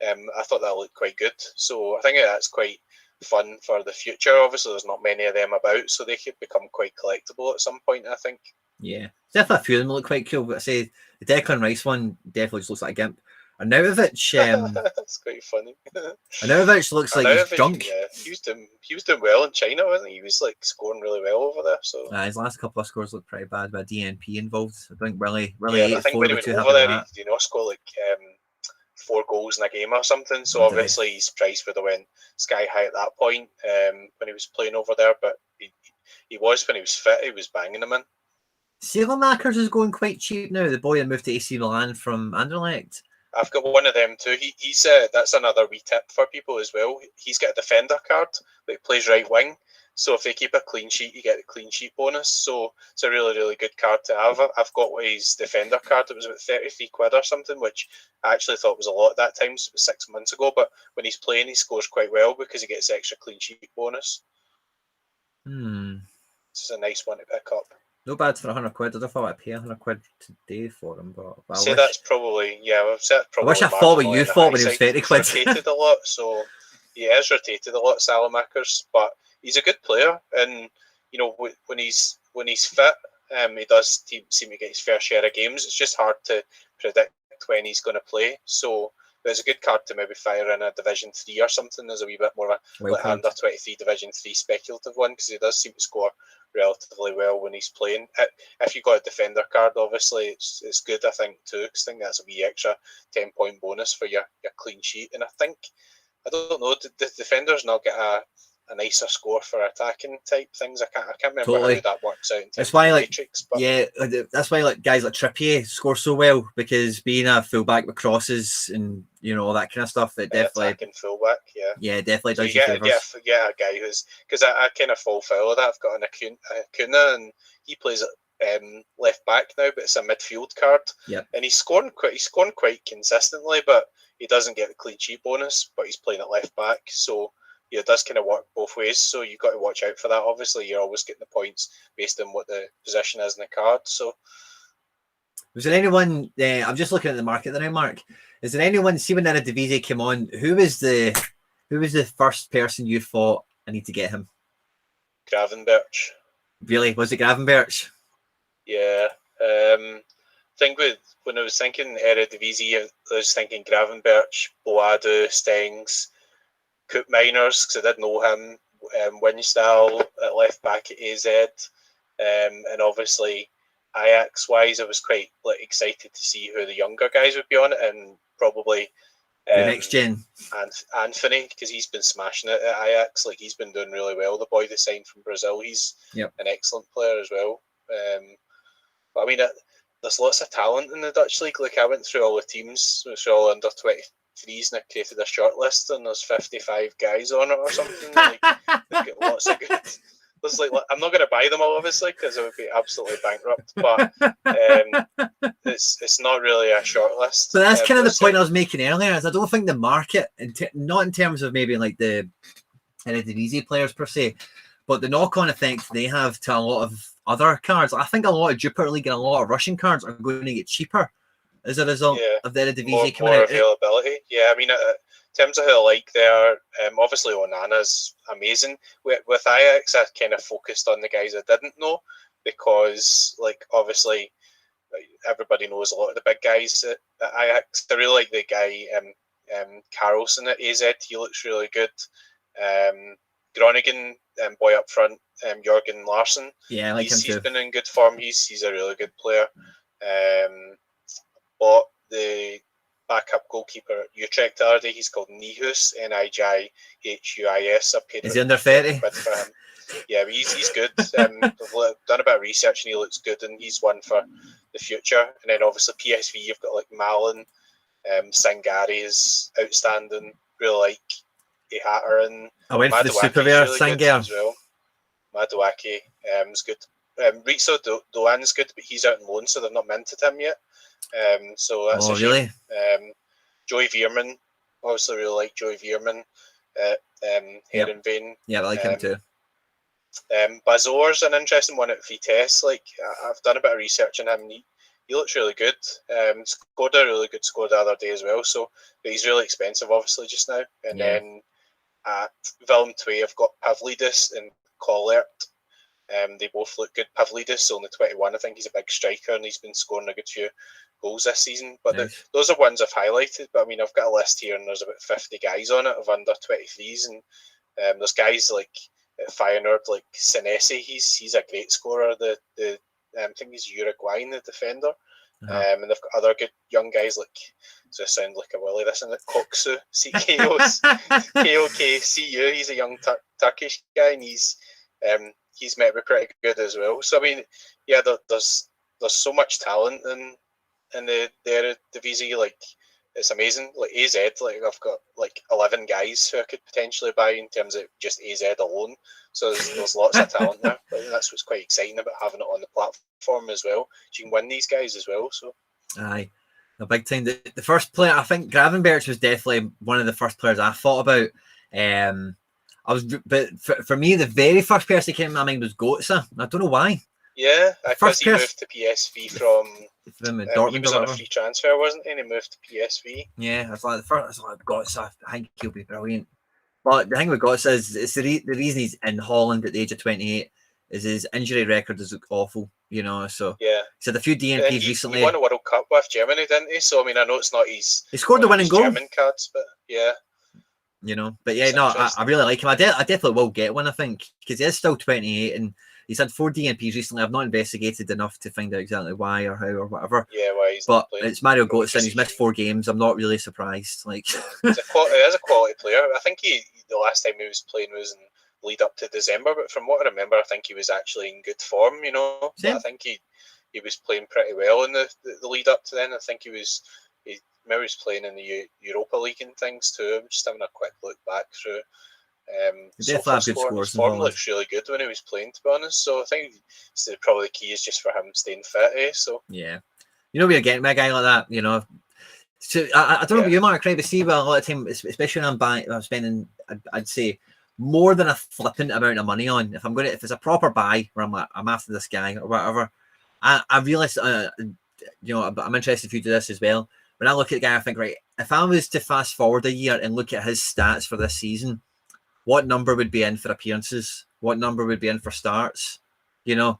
I thought that looked quite good. So I think that's quite fun for the future. Obviously, there's not many of them about, so they could become quite collectible at some point, I think. Yeah, definitely a few of them look quite cool. But I say the Declan Rice one definitely just looks like a gimp. Arnautovic, that's quite funny. Arnautovic looks like he's drunk. Yeah, he was doing well in China, wasn't he? He was like scoring really well over there. So his last couple of scores looked pretty bad with DNP involved. I think really. Yeah, I think when he went over there, he did not score like 4 goals in a game or something. So obviously his price would have went sky high at that point when he was playing over there. But he was, when he was fit, he was banging them in. Saelemaekers is going quite cheap now. The boy that moved to AC Milan from Anderlecht. I've got one of them too. He's that's another wee tip for people as well. He's got a defender card that plays right wing. So if they keep a clean sheet, you get a clean sheet bonus. So it's a really, really good card to have. I've got his defender card. It was about 33 quid or something, which I actually thought was a lot at that time. So it was 6 months ago. But when he's playing, he scores quite well because he gets extra clean sheet bonus. It's a nice one to pick up. No bad for 100 quid. I don't thought I'd pay 100 quid today for him, but I say that's probably, I've said probably. I wish I thought what you thought when he was 30 quid. He's rotated a lot, so he has rotated a lot, Saelemaekers, but he's a good player, and you know when he's fit, he does seem to get his fair share of games. It's just hard to predict when he's going to play. So there's a good card to maybe fire in a Division 3 or something. There's a wee bit more of a like under 23 Division 3 speculative one because he does seem to score relatively well when he's playing. If you got a defender card, obviously it's good, I think, too, because I think that's a wee extra 10-point bonus for your clean sheet. And I don't know, the defenders not get a nicer score for attacking type things. I can't remember how that works out in that's why, like, matrix, but that's why like guys like Trippier score so well, because being a fullback with crosses and all that kind of stuff, it definitely attacking fullback, definitely does you get a guy who's, because I kind of fall foul of that. I've got an Acuna and he plays left back now, but it's a midfield card. And he's scoring quite consistently, but he doesn't get the clean sheet bonus, but he's playing at left back, so it does kind of work both ways. So you've got to watch out for that. Obviously, you're always getting the points based on what the position is in the card. So, was there anyone? I'm just looking at the market there now, Mark. Is there anyone? See, when Eredivisie came on, who was the first person you thought, I need to get him? Gravenberch. Really? Was it Gravenberch? Yeah. I think when I was thinking Eredivisie, I was thinking Gravenberch, Boadu, Stengs, Coop Miners, because I did know him, Winstall at left back at AZ, and obviously Ajax-wise, I was quite excited to see who the younger guys would be on it, and probably the next gen. And Anthony, because he's been smashing it at Ajax, he's been doing really well. The boy they signed from Brazil, he's an excellent player as well. But I mean, there's lots of talent in the Dutch league. I went through all the teams, which are all under 23s, and I created a short list, and there's 55 guys on it or something. They've got lots of good. There's I'm not going to buy them all, obviously, because it would be absolutely bankrupt. But it's not really a short list. But that's kind of the point I was making earlier. Is I don't think the market, not in terms of maybe the Eredivisie players per se, but the knock-on effect they have to a lot of other cards. I think a lot of Jupiter League and a lot of Russian cards are going to get cheaper as a result of the Eredivisie coming out. More availability. Yeah, I mean, in terms of who I like there, obviously Onana's amazing. With Ajax, I kind of focused on the guys I didn't know because, obviously, everybody knows a lot of the big guys at Ajax. I really like the guy Carlson at AZ. He looks really good. Groningen, boy up front, Jørgen Larsen. Yeah, I like him too. He's been in good form. He's a really good player. But the backup goalkeeper at Utrecht already, he's called Nijhuis, Nijhuis. Is he under 30? For him. Yeah, but he's good. I've done a bit of research and he looks good, and he's one for the future. And then obviously PSV, you've got Malin, Sangari is outstanding. Really like Hatter and I went for the Maduaki's Superware really good Sangair as well. Maduaki is good. Ritso Doan's good, but he's out on loan, so they've not minted him yet. So that's a shame. Really? Joey Veerman, obviously really like Joey Veerman. Heronvane. Yeah, I like him too. Bazor's an interesting one at Vitesse. Like I've done a bit of research on him. He looks really good. Scored a really good score the other day as well. So, but he's really expensive, obviously, just now. And then at Willem 2, I've got Pavlidis and Collert. They both look good. Pavlidis, only 21. I think he's a big striker and he's been scoring a good few goals this season. But those are ones I've highlighted. But I mean, I've got a list here and there's about 50 guys on it of under 23s. And there's guys like at Feyenoord, like Senesi. He's a great scorer. I think he's Uruguayan, the defender. And they've got other good young guys like, so I sound like a willy, this, isn't it? Koksu, KOKCU. He's a young Turkish guy, and he's met me pretty good as well. So I mean, yeah, there's so much talent in the Eredivisie. Like it's amazing. Like AZ, like I've got like 11 guys who I could potentially buy in terms of just AZ alone. So there's lots of talent there. But that's what's quite exciting about having it on the platform as well. You can win these guys as well. So aye, a big time. The first player, I think Gravenberch was definitely one of the first players I thought about. But for me, the very first person that came to my mind was Götze. I don't know why. Yeah, because he moved to PSV from Dortmund. He was on a free transfer, wasn't he? And he moved to PSV. Yeah, I was like Götze. I think he'll be brilliant. But the thing with Götze is, it's the reason he's in Holland at the age of 28 is his injury record is awful, you know. So yeah, he's had a few DNPs recently. He won a World Cup with Germany, didn't he? So I mean, I know it's not his. He scored the winning goal. German cards, but yeah. You know, but yeah, no, I really like him. I definitely will get one, I think, because he is still 28 and he's had 4 DNPs recently. I've not investigated enough to find out exactly why or how or whatever. Yeah, why he's but it's Mario Götze and he's missed 4 games. I'm not really surprised. Like, he is a quality player. I think the last time he was playing was in lead up to December, but from what I remember, I think he was actually in good form. You know, I think he was playing pretty well in the lead up to then. I think he was playing in the Europa League and things too. I'm just having a quick look back through. Definitely have good scores. His form looks really good when he was playing, to be honest. So I think probably the key is just for him staying fit. So yeah, you know, we're getting a guy like that. You know, so I don't know about you, Mark, right? But see, well, a lot of time, especially when I'm spending, I'd say more than a flippant amount of money on. If it's a proper buy where I'm like, I'm after this guy or whatever, I realize, you know, I'm interested if you do this as well. When I look at the guy, I think, right, if I was to fast forward a year and look at his stats for this season, what number would be in for appearances? What number would be in for starts? You know,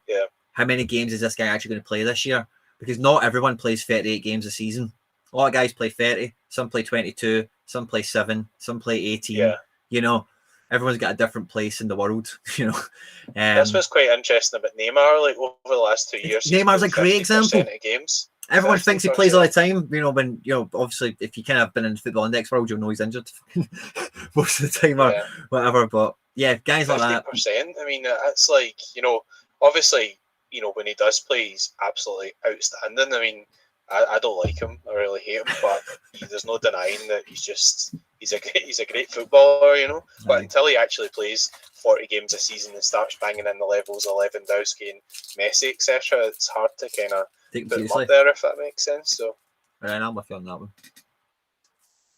how many games is this guy actually going to play this year? Because not everyone plays 38 games a season. A lot of guys play 30, some play 22, some play 7, some play 18. Yeah. You know, everyone's got a different place in the world, you know. That's what's quite interesting about Neymar, like over the last 2 years. Neymar's a great example. Of games. Everyone thinks he plays all the time, you know, when, you know, obviously if you kind of been in the football index world, you'll know he's injured most of the time or whatever. But yeah, guys like that. 50%. I mean, it's like, you know, obviously, you know, when he does play, he's absolutely outstanding. I mean, I don't like him. I really hate him, but there's no denying that he's a great footballer, you know. But until he actually plays 40 games a season and starts banging in the levels of Lewandowski and Messi, etc., it's hard to kind of put him up there, if that makes sense. So, right, I'm with you on that one.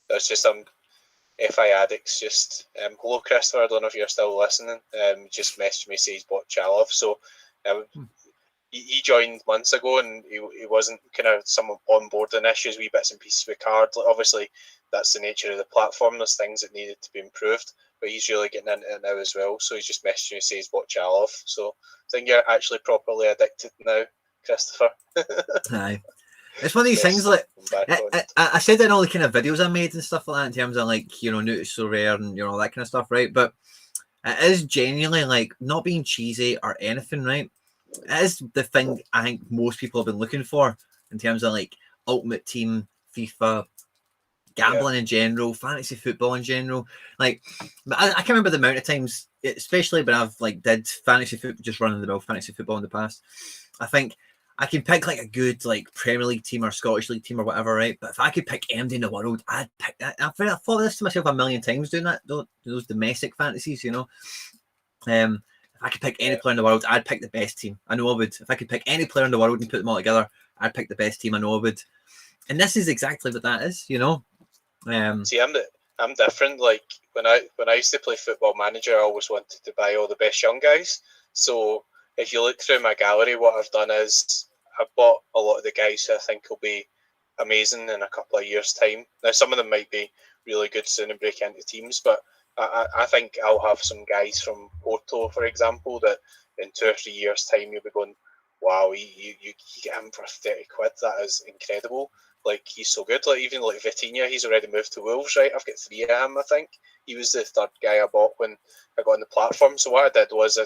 That's just FI Addicts. Just hello, Christopher. I don't know if you're still listening. Just messaged me, says Botchalov. So, he joined months ago and he wasn't kind of some onboarding issues, wee bits and pieces with cards. Like obviously, that's the nature of the platform. There's things that needed to be improved, but he's really getting into it now as well. So he's just messaging me, says Botchalov. So I think you're actually properly addicted now, Christopher. Aye. It's one of these things, like I said that in all the kind of videos I made and stuff like that, in terms of like, you know, new to SoRare and, you know, all that kind of stuff, right? But it is genuinely, like, not being cheesy or anything, right? It is the thing I think most people have been looking for in terms of like Ultimate Team, FIFA, gambling in general, fantasy football in general. Like, I can't remember the amount of times, especially when I've like did fantasy football, just running the mill fantasy football in the past. I think I can pick like a good like Premier League team or Scottish League team or whatever, right? But if I could pick anybody in the world, I'd pick that. I've thought this to myself a million times doing that. Those domestic fantasies, you know. If I could pick any player in the world, I'd pick the best team. I know I would. If I could pick any player in the world and put them all together, I'd pick the best team. I know I would. And this is exactly what that is, you know. See, I'm different. Like when I used to play Football Manager, I always wanted to buy all the best young guys. So if you look through my gallery, what I've done is I've bought a lot of the guys who I think will be amazing in a couple of years' time. Now, some of them might be really good soon and break into teams, but I think I'll have some guys from Porto, for example, that in 2 or 3 years' time you'll be going, wow, you get him for 30 quid. That is incredible. Like, he's so good. Like, even like Vitinha, he's already moved to Wolves, right? I've got 3 of him, I think. He was the third guy I bought when I got on the platform. So what I did was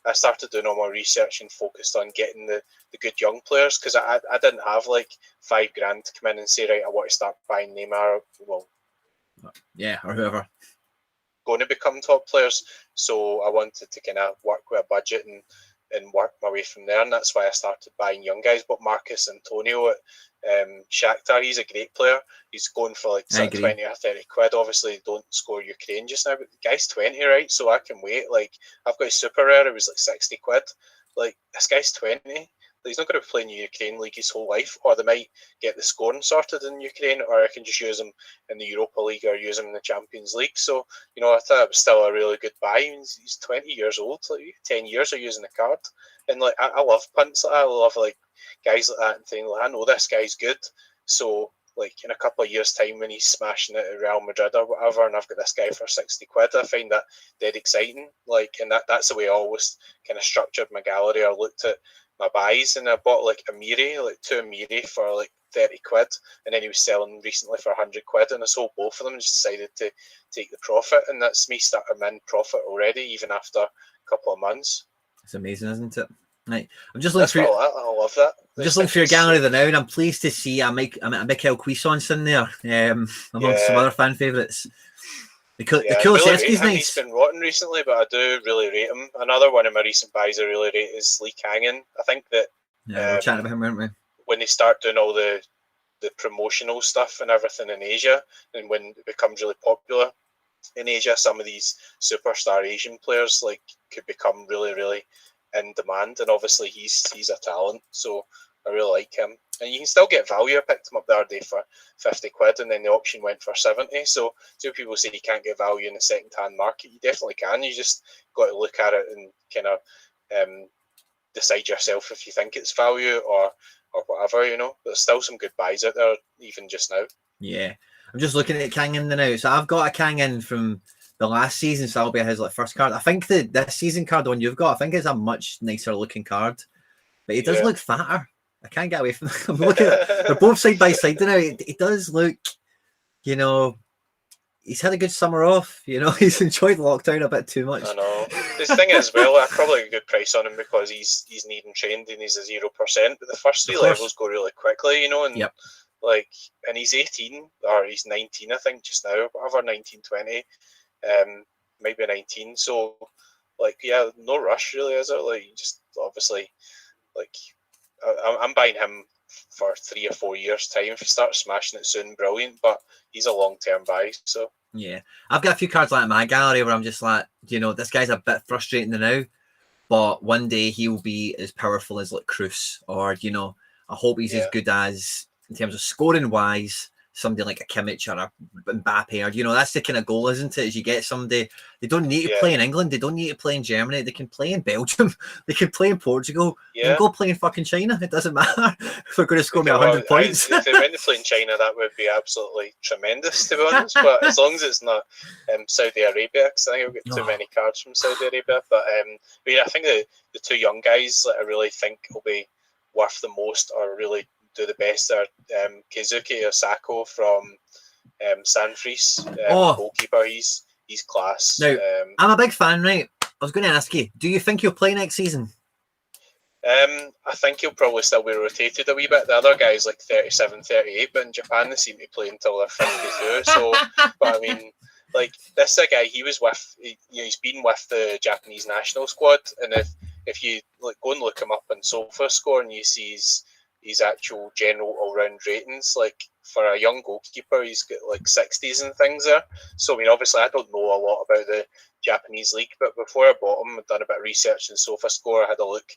I started doing all my research and focused on getting the good young players, because I didn't have like $5,000 to come in and say, right, I want to start buying Neymar. Well, yeah, or whoever. Going to become top players. So I wanted to kind of work with a budget and work my way from there, and that's why I started buying young guys. But Marcus Antonio at Shakhtar, he's a great player. He's going for like 20 or 30 quid. Obviously, don't score Ukraine just now, but the guy's 20, right? So I can wait. Like, I've got a super rare, it was like 60 quid. Like, this guy's 20. He's not going to be playing Ukraine League his whole life, or they might get the scoring sorted in Ukraine, or I can just use him in the Europa League or use him in the Champions League. So, you know, I thought it was still a really good buy. He's 20 years old, like 10 years of using the card. And like, I love punts like that. I love like guys like that and thinking, like, I know this guy's good. So, like, in a couple of years' time when he's smashing it at Real Madrid or whatever, and I've got this guy for 60 quid, I find that dead exciting. Like, and that's the way I always kind of structured my gallery or looked at my buys. And I bought like like 2 Amiri for like 30 quid, and then he was selling recently for 100 quid, and I sold both of them and just decided to take the profit. And that's me starting in profit already, even after a couple of months. It's amazing, isn't it? Right. I'm just looking through. I love that. I'm just looking through your gallery there now, and I'm pleased to see a Mikel Cuisance in there, amongst some other fan favourites. The Kulusevski's nice. He's been rotten recently, but I do really rate him. Another one of my recent buys I really rate is Lee Kangin. I think that we were chatting about him, weren't we? When they start doing all the promotional stuff and everything in Asia, and when it becomes really popular in Asia, some of these superstar Asian players like could become really, really in demand. And obviously he's a talent, so I really like him. And you can still get value. I picked him up the other day for 50 quid, and then the auction went for 70. So people say you can't get value in the second-hand market. You definitely can. You just got to look at it and kind of decide yourself if you think it's value or whatever, you know. There's still some good buys out there, even just now. Yeah. I'm just looking at Kangin now. So I've got a Kangin from the last season, so that'll be his like first card. I think this season card one you've got, I think it's a much nicer looking card. But he does look fatter. I can't get away from that. I'm looking at they're both side by side now. He does look, you know, he's had a good summer off. You know, he's enjoyed lockdown a bit too much. I know. The thing is, well, I probably get a good price on him because he's need and trained and he's a 0%. But the first 3 levels go really quickly, you know, and like, and he's 18 or he's 19, I think, just now, whatever, 19, 20, maybe 19. So, like, yeah, no rush really, is it? Like, just obviously, like, I'm buying him for 3 or 4 years' time. If he starts smashing it soon, brilliant. But he's a long-term buy, so. Yeah, I've got a few cards like in my gallery where I'm just like, you know, this guy's a bit frustrating now, but one day he'll be as powerful as like Cruz, or, you know, I hope he's as good as, in terms of scoring wise, somebody like a Kimmich or a Mbappe, or, you know, that's the kind of goal, isn't it? Is you get somebody, they don't need to play in England, they don't need to play in Germany, they can play in Belgium, they can play in Portugal, they can go play in fucking China. It doesn't matter if they're going to score me 100 points. If they went to play in China, that would be absolutely tremendous, to be honest. But as long as it's not Saudi Arabia, because I think we've got too many cards from Saudi Arabia. But yeah, I think the 2 young guys that I really think will be worth the most or really do the best are Keizuki Osako from Sanfrecce, goalkeeper. He's class. Now, I'm a big fan, right? I was going to ask you, do you think he'll play next season? I think he'll probably still be rotated a wee bit. The other guys like 37, 38, but in Japan they seem to play until they're 52. So, but I mean, like, this is a guy, he's been with the Japanese national squad, and if if you like go and look him up on SofaScore and you see his actual general all-round ratings, like for a young goalkeeper, he's got like 60s and things there. So I mean, obviously, I don't know a lot about the Japanese league, but before I bought him, I'd done a bit of research in SofaScore. I had a look,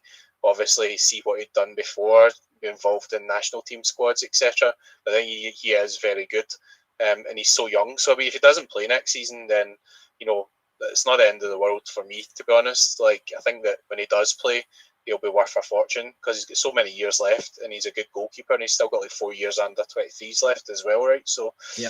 obviously, see what he'd done before, be involved in national team squads, etc. I think he is very good, and he's so young. So I mean, if he doesn't play next season, then it's not the end of the world for me, to be honest. Like, I think that when he does play, he'll be worth a fortune because he's got so many years left, and he's a good goalkeeper, and he's still got like 4 years under 23s left as well, right? So, yeah.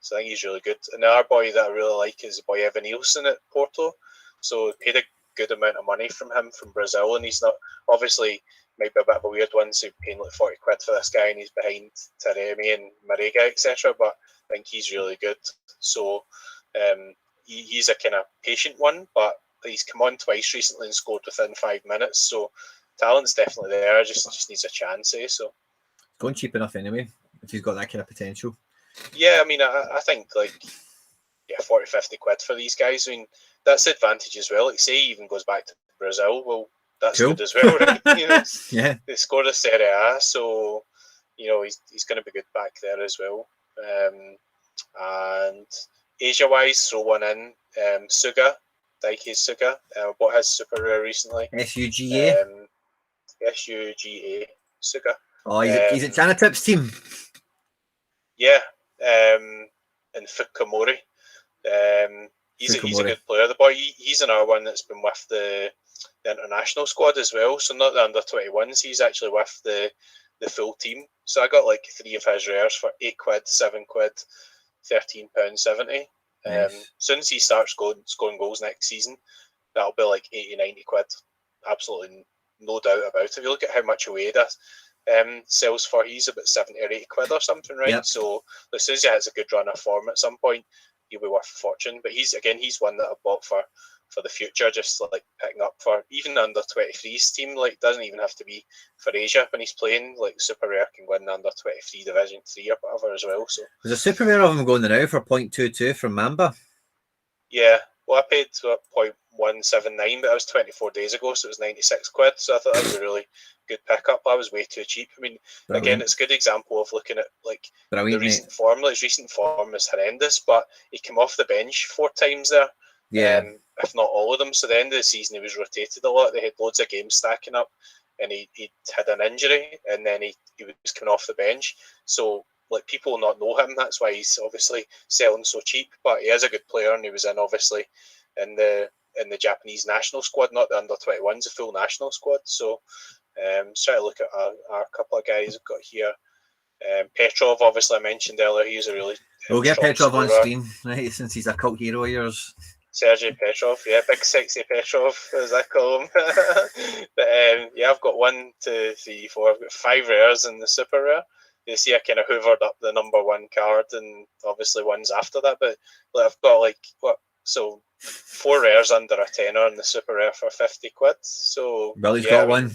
So I think he's really good. And the other boy that I really like is boy Evan Nielsen at Porto. So paid a good amount of money from him from Brazil, and he's not obviously might be a bit of a weird one, so paying like 40 quid for this guy, and he's behind Taremi and Marega, etc. But I think he's really good. So he's a kind of patient one, but he's come on twice recently and scored within 5 minutes. So talent's definitely there. Just needs a chance, So going cheap enough anyway, if he's got that kind of potential. Yeah, I mean, I think like 40, 50 quid for these guys. I mean, that's the advantage as well. Like, say he even goes back to Brazil, well, that's cool. good as well, right? Yeah. They scored a Serie A, so he's going to be good back there as well. And Asia-wise, throw one in. Suga, Daiki Suga, bought his super rare recently. SUGA. SUGA Suga. Oh, he's at Janatip's team. Yeah, and Fukumori. He's a good player. The boy, he's another one that's been with the international squad as well. So not the under-21s. He's actually with the full team. So I got like 3 of his rares for 8 quid, 7 quid, £13.70. Nice. Soon as he starts scoring goals next season, that'll be like 80, 90 quid. Absolutely no doubt about it. If you look at how much away that sells for, he's about 70 or 80 quid or something, right? Yep. So as soon as he has a good run of form at some point, he'll be worth a fortune. But he's one that I bought for the future, just like picking up for even under 23s team. Like, doesn't even have to be for Asia when he's playing. Like, Super Rare can win under 23 Division 3 or whatever as well. So there's a Super Rare of him going now for 0.22 from Mamba. Yeah, well, I paid 0.179, but that was 24 days ago, so it was 96 quid. So I thought that was a really good pickup. I was way too cheap. I mean, again, it's a good example of looking at like the recent form. Like, his recent form is horrendous, but he came off the bench 4 times there. Yeah. If not all of them. So at the end of the season, he was rotated a lot. They had loads of games stacking up, and he had an injury, and then he was coming off the bench. So like, people will not know him. That's why he's obviously selling so cheap. But he is a good player, and he was obviously in the Japanese national squad, not the under 21s, the full national squad. So try to look at our couple of guys we've got here. Petrov, obviously, I mentioned earlier, he's a really we'll get Petrov on screen, right? Since he's a cult hero of yours. Sergei Petrov, yeah, big sexy Petrov, as I call him. But I've got 1, 2, 3, 4. I've got 5 rares in the super rare. You see, I kind of hoovered up the number 1 card, and obviously ones after that. But like, I've got 4 rares under a tenner in the super rare for 50 quid. So Billy's got one.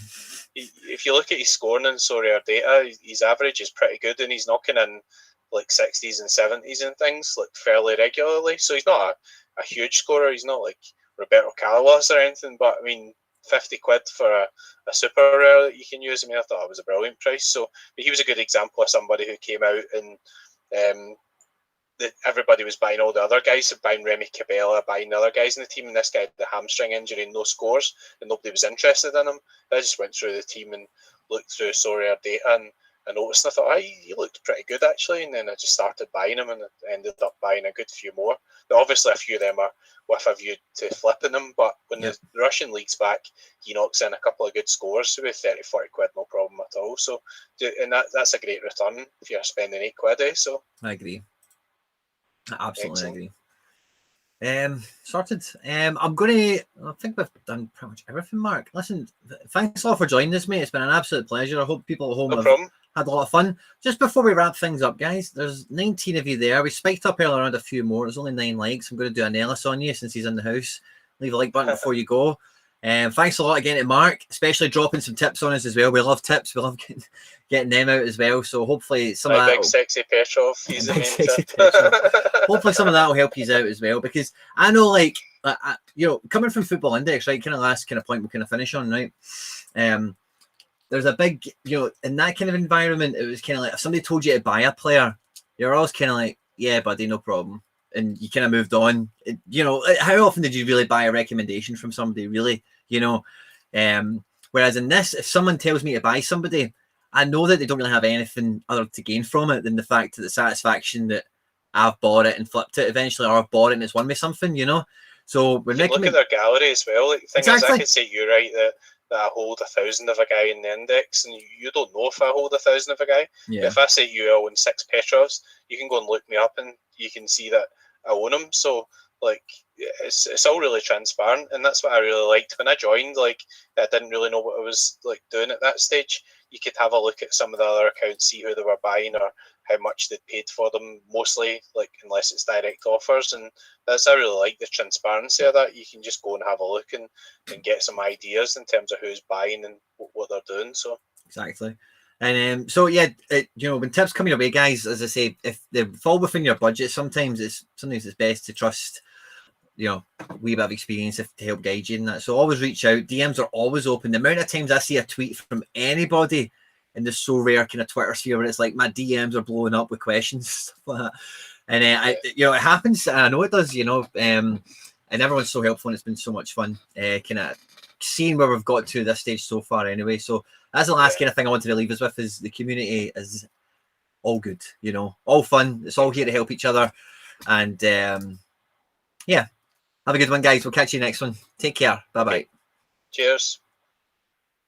If you look at his scoring in SoRare data, his average is pretty good, and he's knocking in like 60s and 70s and things like fairly regularly. So he's not a huge scorer. He's not like Roberto Carlos or anything, but I mean, 50 quid for a super rare that you can use. I mean, I thought it was a brilliant price. So he was a good example of somebody who came out and everybody was buying all the other guys, buying Remy Cabella, buying the other guys in the team, and this guy had the hamstring injury and no scores, and nobody was interested in him. I just went through the team and looked through SoRare data, and I noticed, and I thought, he looked pretty good actually, and then I just started buying him, and I ended up buying a good few more. But obviously, a few of them are with a view to flipping them, but when the Russian league's back, he knocks in a couple of good scores, so with 30, 40 quid, no problem at all. So, and that's a great return if you're spending 8 quid, So I agree. I absolutely Excellent. agree. Sorted. I think we've done pretty much everything, Mark. Listen, thanks a lot for joining us, mate. It's been an absolute pleasure. I hope people at home have had a lot of fun. Just before we wrap things up, guys, there's 19 of you there. We spiked up earlier around a few more. There's only 9 likes. I'm going to do an Ellis on you since he's in the house. Leave a like button before you go. Thanks a lot again to Mark, especially dropping some tips on us as well. We love tips. We love getting them out as well. So hopefully some of that... Big sexy Petrov. He's the main tip. Hopefully some of that will help you out as well, because I know, like you know, coming from Football Index, right? Kind of last kind of point we kind of finish on, right? There's a big, you know, in that kind of environment, it was kind of like if somebody told you to buy a player, you're always kind of like, yeah, buddy, no problem, and you kind of moved on. You know, how often did you really buy a recommendation from somebody? Really, you know. Whereas in this, if someone tells me to buy somebody, I know that they don't really have anything other to gain from it than the fact that the satisfaction that I've bought it and flipped it eventually, or I've bought it and it's won me something, you know. So when you can look at their gallery as well. Like, the thing is, I could say you're right that I hold 1,000 of a guy in the index, and you don't know if I hold 1,000 of a guy. Yeah. But if I say you own 6 Petrovs, you can go and look me up, and you can see that I own them. So like, it's all really transparent, and that's what I really liked when I joined. Like, I didn't really know what I was like doing at that stage. You could have a look at some of the other accounts, see who they were buying or how much they'd paid for them, mostly, like, unless it's direct offers. And I really like the transparency of that. You can just go and have a look and get some ideas in terms of who's buying and what they're doing. So exactly. And so yeah, you know, when tips come your way, guys, as I say, if they fall within your budget, sometimes it's best to trust, you know, a wee bit of experience to help guide you in that. So always reach out. DMs are always open. The amount of times I see a tweet from anybody in the SoRare kind of Twitter sphere where it's like my DMs are blowing up with questions, stuff like that. And you know, it happens. I know it does. You know, and everyone's so helpful, and it's been so much fun. Kind of seeing where we've got to this stage so far. Anyway, so that's the last kind of thing I wanted to leave us with: is the community is all good. You know, all fun. It's all here to help each other, and yeah. Have a good one, guys. We'll catch you next one. Take care. Bye-bye. Cheers.